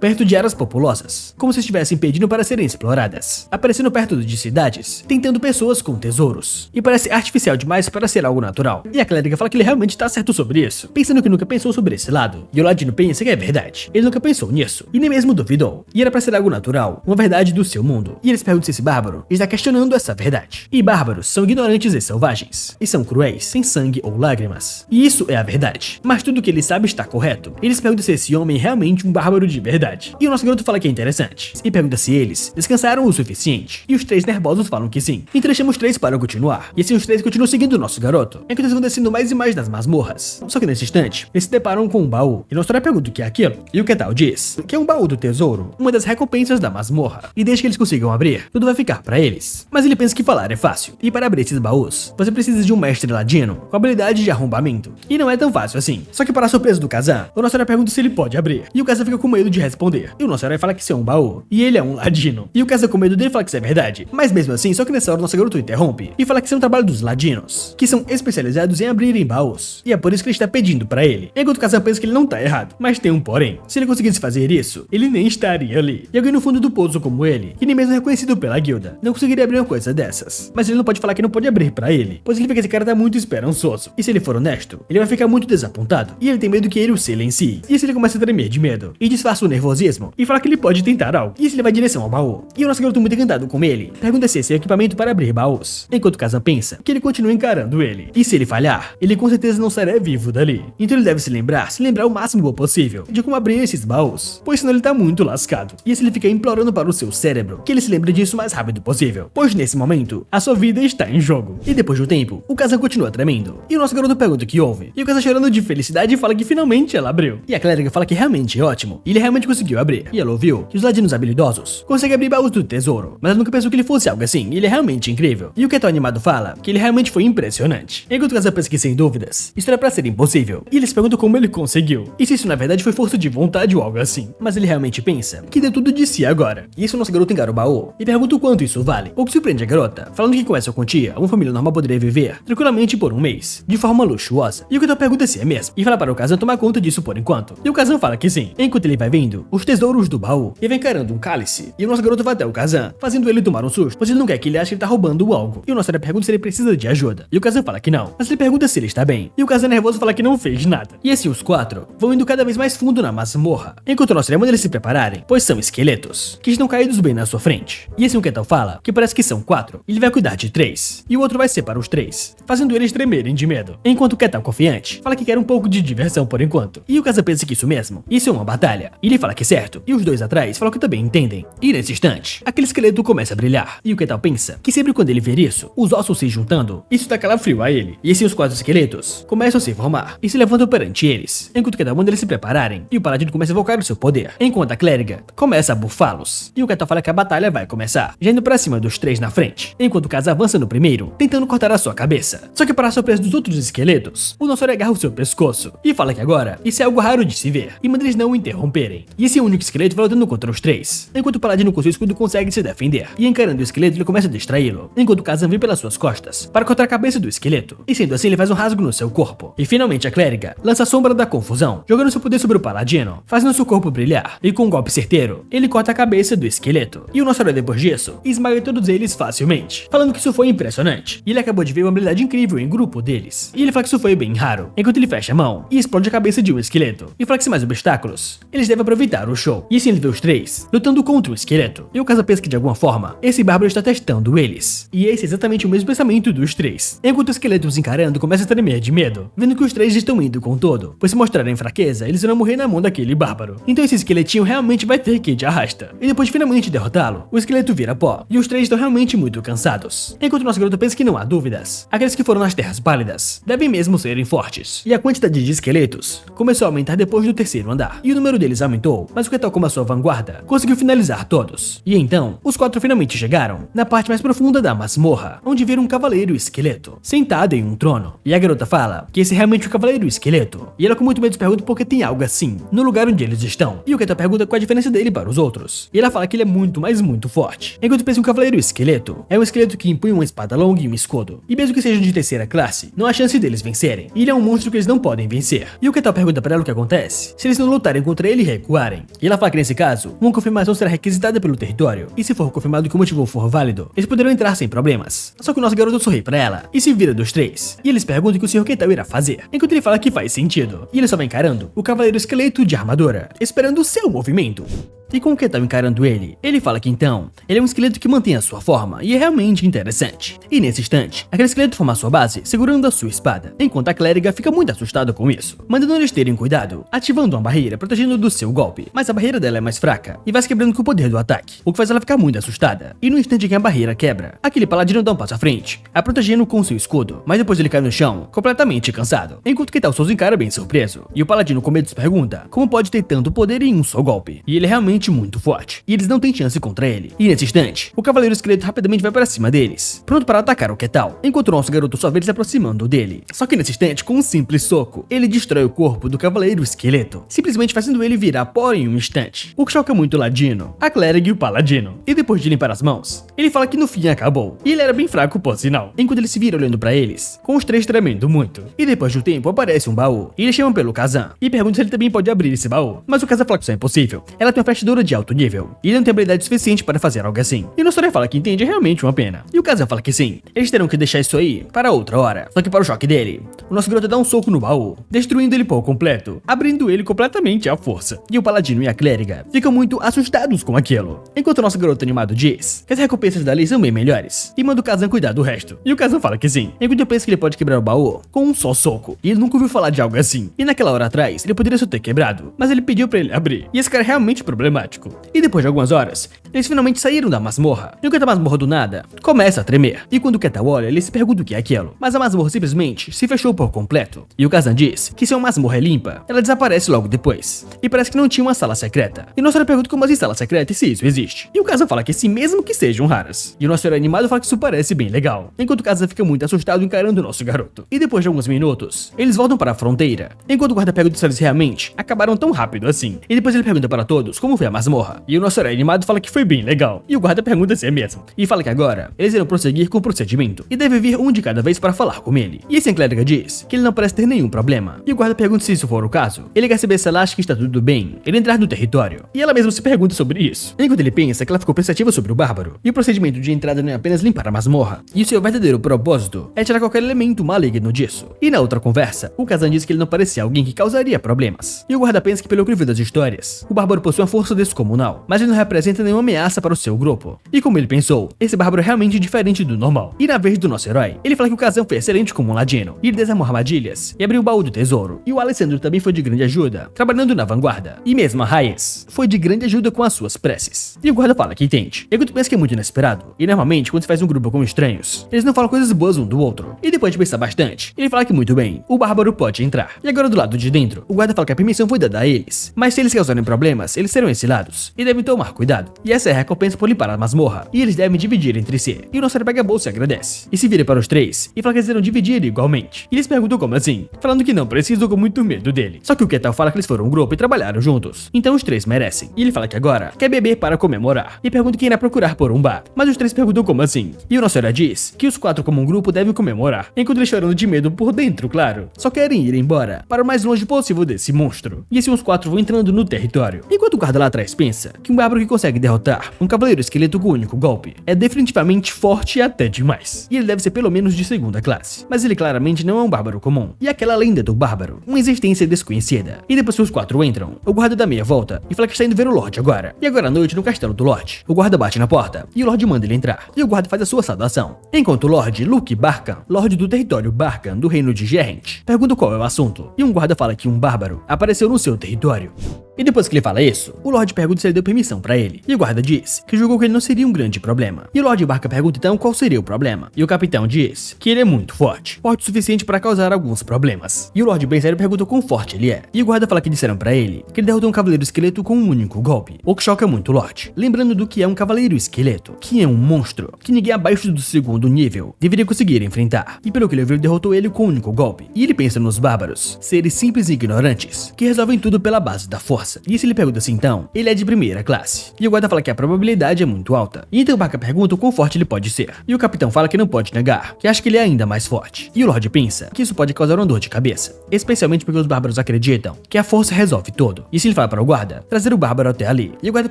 perto de áreas populosas, como se estivessem pedindo para serem exploradas, aparecendo perto de cidades, tentando pessoas com tesouros, e parece artificial demais para ser algo natural. E a clériga fala que ele realmente tá certo sobre isso, pensando que nunca pensou sobre esse lado, e o Ladino pensa que é verdade, ele nunca pensou nisso, e nem mesmo duvidou, e era para ser algo natural, uma verdade do seu mundo. E eles perguntam se esse bárbaro está questionando essa verdade. E bárbaros são ignorantes e selvagens, e são cruéis, sem sangue ou lágrimas, e isso é a verdade, mas tudo que ele sabe está correto. Eles perguntam se esse homem é realmente um bárbaro de verdade, e o nosso garoto fala que é interessante, e pergunta se eles descansaram o suficiente, e os três nervosos falam que sim. Então deixamos os três para continuar, e assim os três continuam seguindo o nosso garoto, enquanto eles vão descendo mais e mais das masmorras. Só que nesse instante, eles se deparam com um baú, e nosso herói pergunta o que é aquilo, e o Ketal diz que é um baú do tesouro, uma das recompensas da masmorra, e desde que eles consigam abrir, tudo vai ficar para eles. Mas ele pensa que falar é fácil, e para abrir esses baús, você precisa de um mestre ladino com habilidade de arrombamento, e não é tão fácil assim. Só que para a surpresa do Kazan, o nosso herói pergunta se ele pode abrir, e o Kazan fica com medo de responder, e o nosso herói fala que isso é um baú, e ele é um ladino, e o Kazan com medo de ele fala que isso é verdade, mas mesmo assim, só que nessa hora nosso garoto interrompe e fala que isso é um trabalho dos ladinos, que são especializados em abrirem baús, e é por isso que ele está pedindo pra ele. Enquanto o Kazan pensa que ele não tá errado, mas tem um porém. Se ele conseguisse fazer isso, ele nem estaria ali. E alguém no fundo do poço como ele, que nem mesmo é reconhecido pela guilda, não conseguiria abrir uma coisa dessas. Mas ele não pode falar que não pode abrir pra ele, pois ele vê que esse cara tá muito esperançoso. E se ele for honesto, ele vai ficar muito desapontado, e ele tem medo que ele o silencie. E se ele começa a tremer de medo, e disfarça o nervosismo, e fala que ele pode tentar algo. E se ele vai em direção ao baú, e o nosso garoto muito encantado com ele, pergunta se esse é equipamento para abrir baús, enquanto o Kazan pensa que ele continua encarando ele. E se ele falhar, ele com certeza não sairá vivo dali. Então ele deve se lembrar o máximo possível de como abrir esses baús, pois senão ele tá muito lascado. E se ele fica implorando para o seu cérebro que ele se lembre disso o mais rápido possível, pois nesse momento, a sua vida está em jogo. E depois de um tempo, o Kazan continua tremendo, e o nosso garoto pergunta o que houve, e o Kazan chorando de felicidade fala que finalmente ela abriu. E a clériga fala que realmente é ótimo, e ele realmente conseguiu abrir. E ela ouviu que os ladinos habilidosos conseguem abrir baús do tesouro, mas ela nunca pensou que ele fosse algo assim, e ele é realmente incrível. E o Ketal animado fala que ele realmente foi impressionante. Enquanto o Kazan pensa que sem dúvidas, isso era pra ser impossível, e eles perguntam como ele conseguiu, e se isso na verdade foi força de vontade ou algo assim. Mas ele realmente pensa que deu tudo de si agora. E isso o nosso garoto encara o baú, e pergunta o quanto isso vale, ou que surpreende a garota, falando que com essa quantia, uma família normal poderia viver tranquilamente por um mês, de forma luxuosa. E o Ketal pergunta se é mesmo, e fala para o Kazan tomar conta disso por enquanto. E o Kazan fala que sim. Enquanto ele vai vendo os tesouros do baú, e vem encarando um cálice, e o nosso garoto vai até o Kazan, fazendo ele tomar um susto, pois ele não quer que ele ache que ele tá roubando algo. E o nosso pergunta se ele precisa de ajuda, e o Kazan fala que não, mas ele pergunta se ele está bem, e o Kazan nervoso fala que não fez nada. E assim os quatro vão indo cada vez mais fundo na masmorra, enquanto o nosso manda eles se prepararem, pois são esqueletos, que estão caídos bem na sua frente. E assim o Ketal fala que parece que são 4, e ele vai cuidar de 3, e o outro vai ser para os 3, fazendo eles tremerem de medo. Enquanto o Ketal confiante fala que quer um pouco de diversão por enquanto, e o Kazan pensa que isso mesmo, isso é uma batalha, e ele fala que é certo, e os dois atrás falam que também entendem. E nesse instante, aquele esqueleto começa a brilhar, e o Ketal pensa que sempre quando ele ver isso, os ossos se juntando, isso dá calafrio a ele, e assim os 4 esqueletos começam a se formar, e se levantam perante eles, enquanto o Ketal manda eles se prepararem, e o paladino começa a evocar o seu poder, enquanto a clériga começa a bufá-los, e o Ketal fala que a batalha vai começar, já indo pra cima dos 3 na frente, enquanto o Kazan avança no primeiro, tentando cortar a sua cabeça. Só que para a surpresa dos outros esqueletos, o nosso agarra o seu pescoço, e fala que agora isso é algo raro de se ver, e manda eles não o interromperem. E esse único esqueleto vai lutando contra os 3, enquanto o paladino com seu escudo consegue se defender, e encarando o esqueleto ele começa a distraí-lo, enquanto o Kazan vem pelas suas costas para cortar a cabeça do esqueleto, e sendo assim ele faz um rasgo no seu corpo. E finalmente a clériga lança a sombra da confusão, jogando seu poder sobre o paladino, fazendo seu corpo brilhar, e com um golpe certeiro, ele corta a cabeça do esqueleto. E o nosso herói depois disso, esmaga todos eles facilmente, falando que isso foi impressionante, e ele acabou de ver uma habilidade incrível em grupo deles, e ele fala que isso foi bem raro, enquanto ele fecha a mão e explode a cabeça de um esqueleto, e fala que sem mais obstáculos, eles devem aproveitar o show. E assim ele vê os 3 lutando contra o esqueleto, e o Kazan pensa que de alguma forma, esse bárbaro está testando eles, e esse é exatamente o mesmo pensamento dos 3, enquanto o esqueleto os encarando começa a tremer de medo, vendo que os 3 estão indo com todo, pois se mostrarem fraqueza, eles irão morrer na mão daquele bárbaro. Então esse esqueletinho realmente vai ter que ir de arrasta, e depois de finalmente derrotá-lo, o esqueleto vira pó, e os 3 estão realmente muito cansados, enquanto o nosso garoto pensa que não há dúvidas, aqueles que foram nas terras pálidas devem mesmo serem fortes, e a quantidade de esqueletos começou a aumentar depois do terceiro andar, e o número deles aumentou, mas o Ketal como a sua vanguarda, conseguiu finalizar todos. E então, os 4 finalmente chegaram na parte mais profunda da masmorra, onde viram um cavaleiro esqueleto, sentado em um trono, e a garota fala que esse é realmente o cavaleiro esqueleto, e ela com muito medo pergunta por que tem algo assim, no lugar onde eles estão, e o Ketal pergunta qual a diferença dele para os outros, e ela fala que ele é muito, mas muito forte, enquanto pensa que um cavaleiro esqueleto é um esqueleto que impõe uma espada longa e um escudo, e mesmo que sejam de terceira classe, não há chance deles vencerem, e ele é um monstro que eles não podem vencer. E o Ketal pergunta para ela o que acontece se eles não lutarem contra ele e recuarem, e ela fala que nesse caso, uma confirmação será requisitada pelo território, e se for confirmado que o motivo for válido, eles poderão entrar sem problemas. Só que o nosso garoto sorri para ela, e se vira dos 3, e eles perguntam o que o Sr. Ketal irá fazer, enquanto ele fala que faz sentido, e ele só vai encarando o cavaleiro esqueleto de armadura, esperando o seu movimento. E com o Ketal encarando ele fala que então, ele é um esqueleto que mantém a sua forma, e é realmente interessante. E nesse instante, aquele esqueleto forma a sua base, segurando a sua espada, enquanto a clériga fica muito assustada com isso, mandando eles terem cuidado, ativando uma barreira, protegendo do seu golpe, mas a barreira dela é mais fraca, e vai se quebrando com o poder do ataque, o que faz ela ficar muito assustada. E no instante em que a barreira quebra, aquele paladino dá um passo à frente, a protegendo com seu escudo, mas depois ele cai no chão, completamente cansado, enquanto Ketal só os encara bem surpreso, e o paladino com medo se pergunta como pode ter tanto poder em um só golpe, e ele é realmente muito forte, e eles não têm chance contra ele. E nesse instante, o cavaleiro esqueleto rapidamente vai para cima deles, pronto para atacar o Ketal, enquanto o nosso garoto só vê ele se aproximando dele. Só que nesse instante, com um simples soco, ele destrói o corpo do cavaleiro esqueleto, simplesmente fazendo ele virar pó em um instante, o que choca muito o ladino, a clériga e o paladino. E depois de limpar as mãos, ele fala que no fim acabou. E ele era bem fraco, por sinal. Enquanto ele se vira olhando pra eles, com os três tremendo muito. E depois de um tempo aparece um baú. E eles chamam pelo Kazan e perguntam se ele também pode abrir esse baú. Mas o Kazan fala que isso é impossível. Ela tem uma fechadura de alto nível. E ele não tem habilidade suficiente para fazer algo assim. E o Nossori fala que entende, é realmente uma pena. E o Kazan fala que sim. Eles terão que deixar isso aí para outra hora. Só que para o choque dele, o nosso garoto dá um soco no baú, destruindo ele por completo, abrindo ele completamente à força. E o paladino e a clériga ficam muito assustados com aquilo. Enquanto o nosso garoto animado diz que as recompensas dali são bem melhores, e manda o Kazan cuidar do resto. E o Kazan fala que sim. Enquanto eu penso que ele pode quebrar o baú com um só soco. E ele nunca ouviu falar de algo assim. E naquela hora atrás, ele poderia só ter quebrado, mas ele pediu pra ele abrir. E esse cara é realmente problemático. E depois de algumas horas, eles finalmente saíram da masmorra. E o Keta masmorra do nada começa a tremer. E quando o Keta olha, ele se pergunta o que é aquilo. Mas a masmorra simplesmente se fechou por completo. E o Kazan diz que se uma masmorra é limpa, ela desaparece logo depois. E parece que não tinha uma sala secreta. E o Nossori pergunta como assim sala secreta e se isso existe. E o Kazan fala que sim, mesmo que sejam raras. E o Nossori animado fala que isso parece bem legal. Enquanto o Kazan fica muito assustado encarando o nosso garoto. E depois de alguns minutos, eles voltam para a fronteira. Enquanto o guarda pergunta se eles realmente acabaram tão rápido assim. E depois ele pergunta para todos como foi a masmorra. E o Nossori animado fala que foi bem legal. E o guarda pergunta se é mesmo. E fala que agora eles irão prosseguir com o procedimento. E deve vir um de cada vez para falar com ele. E esse clériga diz que ele não parece ter nenhum problema. E o guarda pergunta se isso for o caso. Ele quer saber se ela acha que está tudo bem ele entrar no território. E ela mesma se pergunta sobre isso. Enquanto ele pensa que ela ficou pensativa sobre o bárbaro. E o procedimento de entrada não é apenas limpar a masmorra. E o seu verdadeiro propósito é tirar qualquer elemento maligno disso. E na outra conversa, o Kazan diz que ele não parecia alguém que causaria problemas. E o guarda pensa que pelo que viu das histórias, o bárbaro possui uma força descomunal, mas ele não representa nenhuma ameaça para o seu grupo. E como ele pensou, esse bárbaro é realmente diferente do normal. E na vez do nosso herói, ele fala que o Kazan foi excelente como um ladino. E ele desarmou armadilhas e abriu o baú do tesouro. E o Alessandro também foi de grande ajuda, trabalhando na vanguarda. E mesmo a Reyes foi de grande ajuda com as suas preces. E o guarda fala que entende. E tu pensa que é muito inesperado. E normalmente, quando se faz um grupo com estranhos, eles não falam coisas boas um do outro. E depois de pensar bastante, ele fala que muito bem, o bárbaro pode entrar. E agora do lado de dentro, o guarda fala que a permissão foi dada a eles. Mas se eles causarem problemas, eles serão exilados. E devem tomar cuidado. E essa é a recompensa por limpar a masmorra. E eles devem dividir entre si. E o Nossori pega a bolsa e agradece. E se vira para os três e fala que eles irão dividir igualmente. E eles perguntam como assim, falando que não precisam com muito medo dele. Só que o Ketal fala que eles foram um grupo e trabalharam juntos. Então os três merecem. E ele fala que agora quer beber para comemorar. E pergunta quem irá procurar por um bar. Mas os três perguntam como assim. E o Nossori diz que os quatro como um grupo devem comemorar. Enquanto eles chorando de medo por dentro, claro. Só querem ir embora para o mais longe possível desse monstro. E assim os quatro vão entrando no território. Enquanto o guarda lá atrás pensa que um bárbaro que consegue derrotar um cavaleiro esqueleto com um único golpe é definitivamente forte até demais. E ele deve ser pelo menos de segunda classe. Mas ele claramente não é um bárbaro comum. E aquela lenda do bárbaro, uma existência desconhecida. E depois que os quatro entram, o guarda dá meia volta e fala que está indo ver o Lorde agora. E agora à noite no castelo do Lorde. O guarda bate na porta e o Lorde manda ele entrar. E o guarda faz a sua saudação. Enquanto o Lorde Luke Barkan, Lorde do território Barkan do reino de Gerrent, pergunta qual é o assunto. E um guarda fala que um bárbaro apareceu no seu território. E depois que ele fala isso, o Lorde pergunta se ele deu permissão pra ele. E o guarda diz que julgou que ele não seria um grande problema. E o Lorde Barca pergunta então qual seria o problema. E o capitão diz que ele é muito forte. Forte o suficiente para causar alguns problemas. E o Lorde bem sério pergunta quão forte ele é. E o guarda fala que disseram pra ele que ele derrotou um cavaleiro esqueleto com um único golpe. O que choca muito o Lorde. Lembrando do que é um cavaleiro esqueleto, que é um monstro, que ninguém abaixo do segundo nível deveria conseguir enfrentar. E pelo que ele viu, ele derrotou ele com um único golpe. E ele pensa nos bárbaros, seres simples e ignorantes, que resolvem tudo pela base da força. E se ele pergunta assim então, ele é de primeira classe. E o guarda fala que a probabilidade é muito alta. E então o Barca pergunta o quão forte ele pode ser. E o capitão fala que não pode negar, que acha que ele é ainda mais forte. E o Lorde pensa que isso pode causar uma dor de cabeça. Especialmente porque os bárbaros acreditam que a força resolve tudo. E se ele fala para o guarda trazer o bárbaro até ali. E o guarda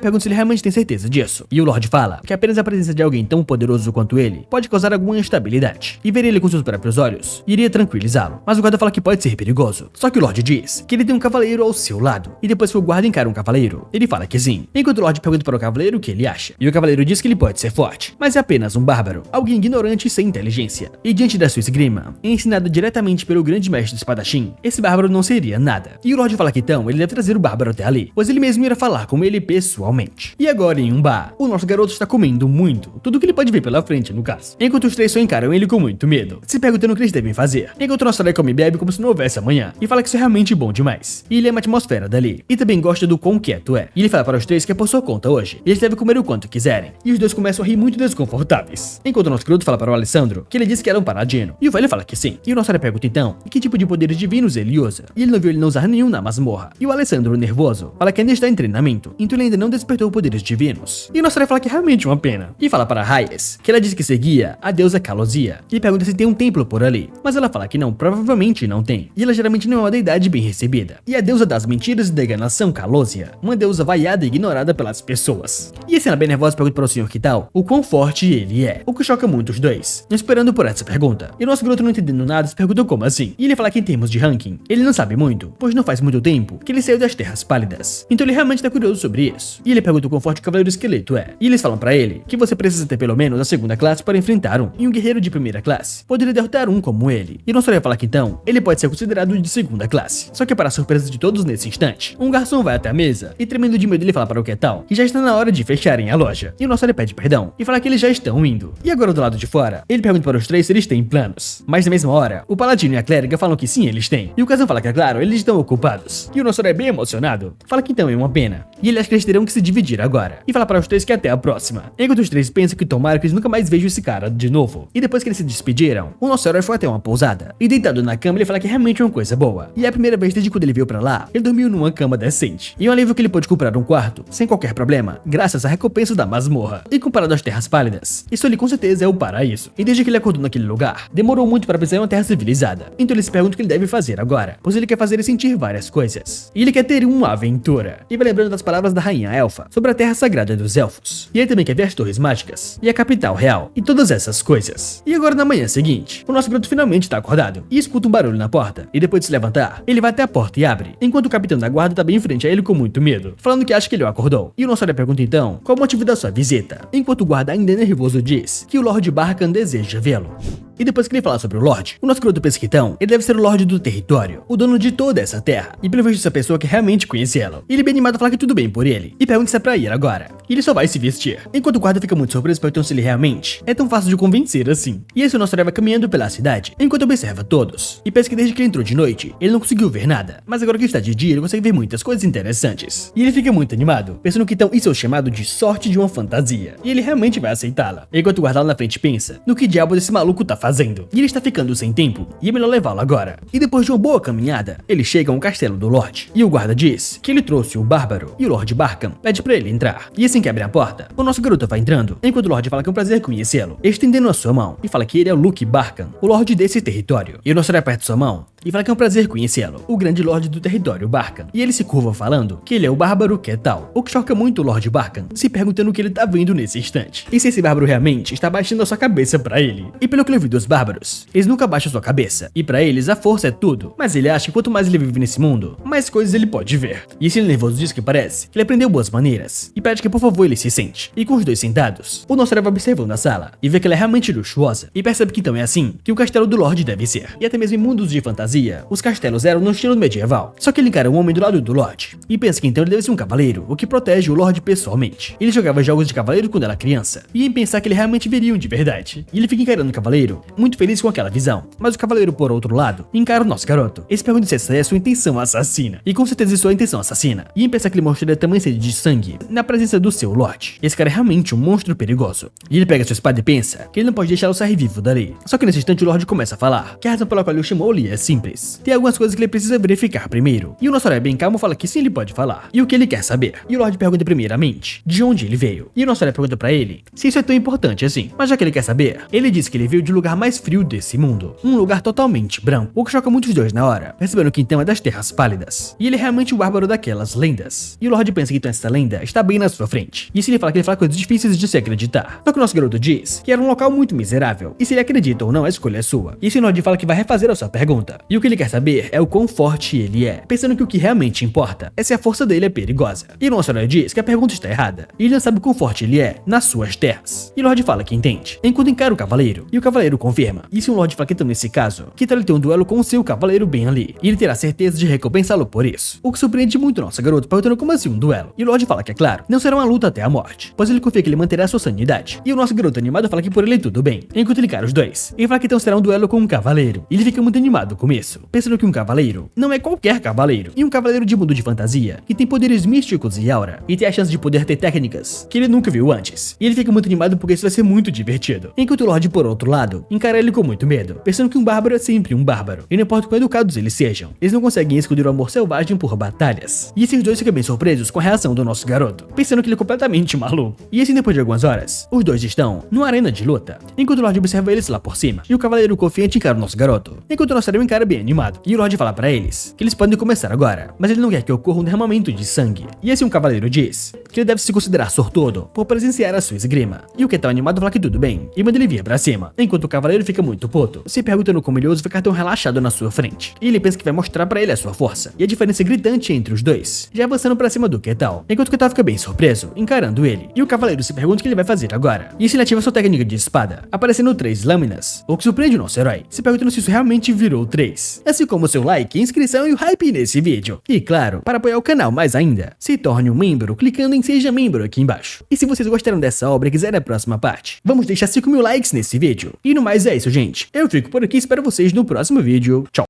pergunta se ele realmente tem certeza disso. E o Lorde fala que apenas a presença de alguém tão poderoso quanto ele pode causar alguma instabilidade. E ver ele com seus próprios olhos iria tranquilizá-lo. Mas o guarda fala que pode ser perigoso. Só que o Lorde diz que ele tem um cavaleiro ao seu lado. E depois que o guarda encara um cavaleiro, ele fala que sim. Enquanto o Lorde pergunta para o cavaleiro o que ele acha. E o cavaleiro diz que ele pode ser forte, mas é apenas um bárbaro, alguém ignorante e sem inteligência. E diante da sua esgrima, ensinada diretamente pelo grande mestre espadachim, esse bárbaro não seria nada. E o Lorde fala que então ele deve trazer o bárbaro até ali, pois ele mesmo irá falar com ele pessoalmente. E agora em um bar, o nosso garoto está comendo muito, tudo que ele pode ver pela frente no caso. Enquanto os três só encaram ele com muito medo, se perguntando o que eles devem fazer. Enquanto o nosso herói come e bebe como se não houvesse amanhã, e fala que isso é realmente bom demais. E ele ama a atmosfera dali, e também gosta do quão quieto é. E ele fala para os três que é por sua conta hoje. E eles eles devem comer o quanto quiserem. E os dois começam a rir muito desconfortáveis. Enquanto o nosso garoto fala para o Alessandro que ele disse que era um paladino. E o velho fala que sim. E o nosso pergunta então, que tipo de poderes divinos ele usa. E ele não viu ele não usar nenhum na masmorra. E o Alessandro, nervoso, fala que ainda está em treinamento, então ele ainda não despertou poderes divinos. E o nosso fala que é realmente uma pena. E fala para Hayes que ela disse que seguia a deusa Calosia. E pergunta se tem um templo por ali. Mas ela fala que não, provavelmente não tem. E ela geralmente não é uma deidade bem recebida. E a deusa das mentiras e da enganação, Calosia, uma deusa vaiada e ignorada pelas pessoas. E a cena bem nervosa pergunta para o senhor que tal o quão forte ele é. O que choca muito os dois, esperando por essa pergunta. E o nosso garoto, não entendendo nada, se pergunta como assim. E ele fala que em termos de ranking, ele não sabe muito, pois não faz muito tempo que ele saiu das Terras Pálidas. Então ele realmente tá curioso sobre isso. E ele pergunta o quão forte o Cavaleiro Esqueleto é. E eles falam pra ele que você precisa ter pelo menos a segunda classe para enfrentar um. E um guerreiro de primeira classe poderia derrotar um como ele. E nosso fala que então, ele pode ser considerado de segunda classe. Só que para a surpresa de todos nesse instante, um garçom vai até a mesa e tremendo de medo ele fala para o que tal que já está na hora de fecharem a loja. E o nosso pede perdão e fala que eles já estão indo. E agora do lado de fora, ele pergunta para os três se eles têm planos. Mas na mesma hora, o Paladino e a Clériga falam que sim, eles têm. E o casal fala que é claro, eles estão ocupados. E o nosso é bem emocionado. Fala que então é uma pena. E ele acha que eles terão que se dividir agora. E fala para os três que até a próxima. Enquanto os três pensam que tomara que eles nunca mais vejam esse cara de novo. E depois que eles se despediram, o nosso herói foi até uma pousada. E deitado na cama, ele fala que é realmente uma coisa boa. E é a primeira vez desde quando ele veio pra lá, ele dormiu numa cama decente. E um alívio que ele pôde comprar um quarto, sem qualquer problema, graças à recompensa da masmorra. E comparado às Terras Pálidas, isso ali com certeza é o paraíso. E desde que ele acordou naquele lugar, demorou muito para pisar em uma terra civilizada. Então ele se pergunta o que ele deve fazer agora, pois ele quer fazer ele sentir várias coisas. E ele quer ter uma aventura. E vai lembrando das palavras da Rainha Elfa sobre a Terra Sagrada dos Elfos. E ele também quer ver as Torres Mágicas e a capital real e todas essas coisas. E agora na manhã seguinte, o nosso garoto finalmente está acordado e escuta um barulho na porta. E depois de se levantar, ele vai até a porta e abre, enquanto o capitão da guarda tá bem em frente a ele com muito medo, falando que acha que ele o acordou. E o nosso pergunta então qual o motivo da sua visita, enquanto o guarda ainda nervoso diz que o Lord Barkan deseja vê-lo. E depois que ele fala sobre o Lorde, o nosso garoto pensa que então, ele deve ser o Lorde do território, o dono de toda essa terra. E pelo visto essa pessoa que realmente conhece ela. E ele bem animado fala que tudo bem por ele, e pergunta se é pra ir agora. E ele só vai se vestir. Enquanto o guarda fica muito surpreso perguntando se ele realmente é tão fácil de convencer assim. E esse o nosso herói vai caminhando pela cidade, enquanto observa todos. E pensa que desde que ele entrou de noite, ele não conseguiu ver nada. Mas agora que está de dia, ele consegue ver muitas coisas interessantes. E ele fica muito animado, pensando que então isso é o chamado de sorte de uma fantasia. E ele realmente vai aceitá-la. Enquanto o guarda lá na frente pensa no que diabo esse maluco tá fazendo. E ele está ficando sem tempo, e é melhor levá-lo agora. E depois de uma boa caminhada, ele chega a um castelo do Lorde. E o guarda diz que ele trouxe o Bárbaro, e o Lord Barkan pede pra ele entrar. E assim que abre a porta, o nosso garoto vai entrando, enquanto o Lorde fala que é um prazer conhecê-lo, estendendo a sua mão, e fala que ele é o Luke Barkan, o Lorde desse território. E o nosso herói aperta sua mão, e fala que é um prazer conhecê-lo, o grande Lorde do território Barkan. E ele se curva falando que ele é o Bárbaro que é tal, o que choca muito o Lord Barkan, se perguntando o que ele tá vendo nesse instante. E se esse Bárbaro realmente está baixando a sua cabeça pra ele. E pelo que eu vi dos Bárbaros, eles nunca baixam sua cabeça, e pra eles a força é tudo. Mas ele acha que quanto mais ele vive nesse mundo, mais coisas ele pode ver. E esse nervoso diz que parece que ele aprendeu boas maneiras, e pede que por favor ele se sente. E com os dois sentados, o nosso herói vai observando a sala, e vê que ela é realmente luxuosa, e percebe que então é assim que o castelo do Lorde deve ser. E até mesmo em mundos de fantasia, os castelos eram no estilo medieval. Só que ele encara um homem do lado do Lorde, e pensa que então ele deve ser um cavaleiro, o que protege o Lorde pessoalmente. Ele jogava jogos de cavaleiro quando era criança, e em pensar que ele realmente veria um de verdade. E ele fica encarando o cavaleiro, muito feliz com aquela visão. Mas o cavaleiro, por outro lado, encara o nosso garoto. Ele se pergunta se essa é a sua intenção assassina. E com certeza isso é a intenção assassina. E em pensar que ele mostraria tamanha sede de sangue na presença do seu Lorde. Esse cara é realmente um monstro perigoso. E ele pega sua espada e pensa que ele não pode deixá-lo sair vivo dali. Só que nesse instante o Lorde começa a falar que a razão pela qual ele o chamou-lhe é simples. Tem algumas coisas que ele precisa verificar primeiro. E o nosso herói bem calmo fala que sim, ele pode falar. E o que ele quer saber. E o Lorde pergunta primeiramente de onde ele veio. E o nosso herói pergunta pra ele se isso é tão importante assim. Mas já que ele quer saber, ele diz que ele veio de um lugar mais frio desse mundo. Um lugar totalmente branco. O que choca muitos dois na hora, percebendo que então é das Terras Pálidas. E ele é realmente o bárbaro daquelas lendas. E o Lorde pensa que então essa lenda está bem na sua frente. E se ele fala que ele fala coisas difíceis de se acreditar. Só que o nosso garoto diz que era um local muito miserável. E se ele acredita ou não, a escolha é sua. E esse Lorde fala que vai refazer a sua pergunta. E o que ele quer saber é o quão forte ele é. Pensando que o que realmente importa é se a força dele é perigosa. E o nosso herói diz que a pergunta está errada. E ele não sabe o quão forte ele é nas suas terras. E o Lorde fala que entende, enquanto encara o cavaleiro. E o cavaleiro confirma. E se o Lorde fala que então nesse caso, que tal ele ter um duelo com o seu cavaleiro bem ali. E ele terá certeza de recompensá-lo por isso. O que surpreende muito o nosso garoto, perguntando como assim um duelo. E o Lorde fala que é claro, não será uma luta até a morte, pois ele confia que ele manterá sua sanidade. E o nosso garoto animado fala que por ele tudo bem, enquanto ele encara os dois. Ele fala que então será um duelo com um cavaleiro. E ele fica muito animado com nisso, pensando que um cavaleiro não é qualquer cavaleiro, e um cavaleiro de mundo de fantasia, que tem poderes místicos e aura, e tem a chance de poder ter técnicas que ele nunca viu antes. E ele fica muito animado porque isso vai ser muito divertido. Enquanto o Lorde, por outro lado, encara ele com muito medo, pensando que um bárbaro é sempre um bárbaro, e não importa quão educados eles sejam, eles não conseguem esconder o amor selvagem por batalhas. E esses dois ficam bem surpresos com a reação do nosso garoto, pensando que ele é completamente maluco. E assim, depois de algumas horas, os dois estão numa arena de luta, enquanto o Lorde observa eles lá por cima, e o cavaleiro confiante encara o nosso garoto, enquanto o nosso herói encara bem animado, e o Lorde fala pra eles que eles podem começar agora, mas ele não quer que ocorra um derramamento de sangue. E assim o cavaleiro diz que ele deve se considerar sortudo por presenciar a sua esgrima, e o que é tão animado fala que tudo bem, e manda ele vir pra cima, enquanto o cavaleiro fica muito puto, se perguntando como ele ousa ficar tão relaxado na sua frente, e ele pensa que vai mostrar pra ele a sua força, e a diferença é gritante entre os dois, já avançando pra cima do Ketal, enquanto o Ketal fica bem surpreso, encarando ele, e o cavaleiro se pergunta o que ele vai fazer agora, e ele ativa sua técnica de espada, aparecendo 3 lâminas, o que surpreende o nosso herói, se perguntando se isso realmente virou 3, assim como seu like, inscrição e o hype nesse vídeo. E claro, para apoiar o canal mais ainda, se torne um membro clicando em Seja Membro aqui embaixo. E se vocês gostaram dessa obra e quiserem a próxima parte, vamos deixar 5.000 likes nesse vídeo. E no mais é isso, gente. Eu fico por aqui e espero vocês no próximo vídeo. Tchau!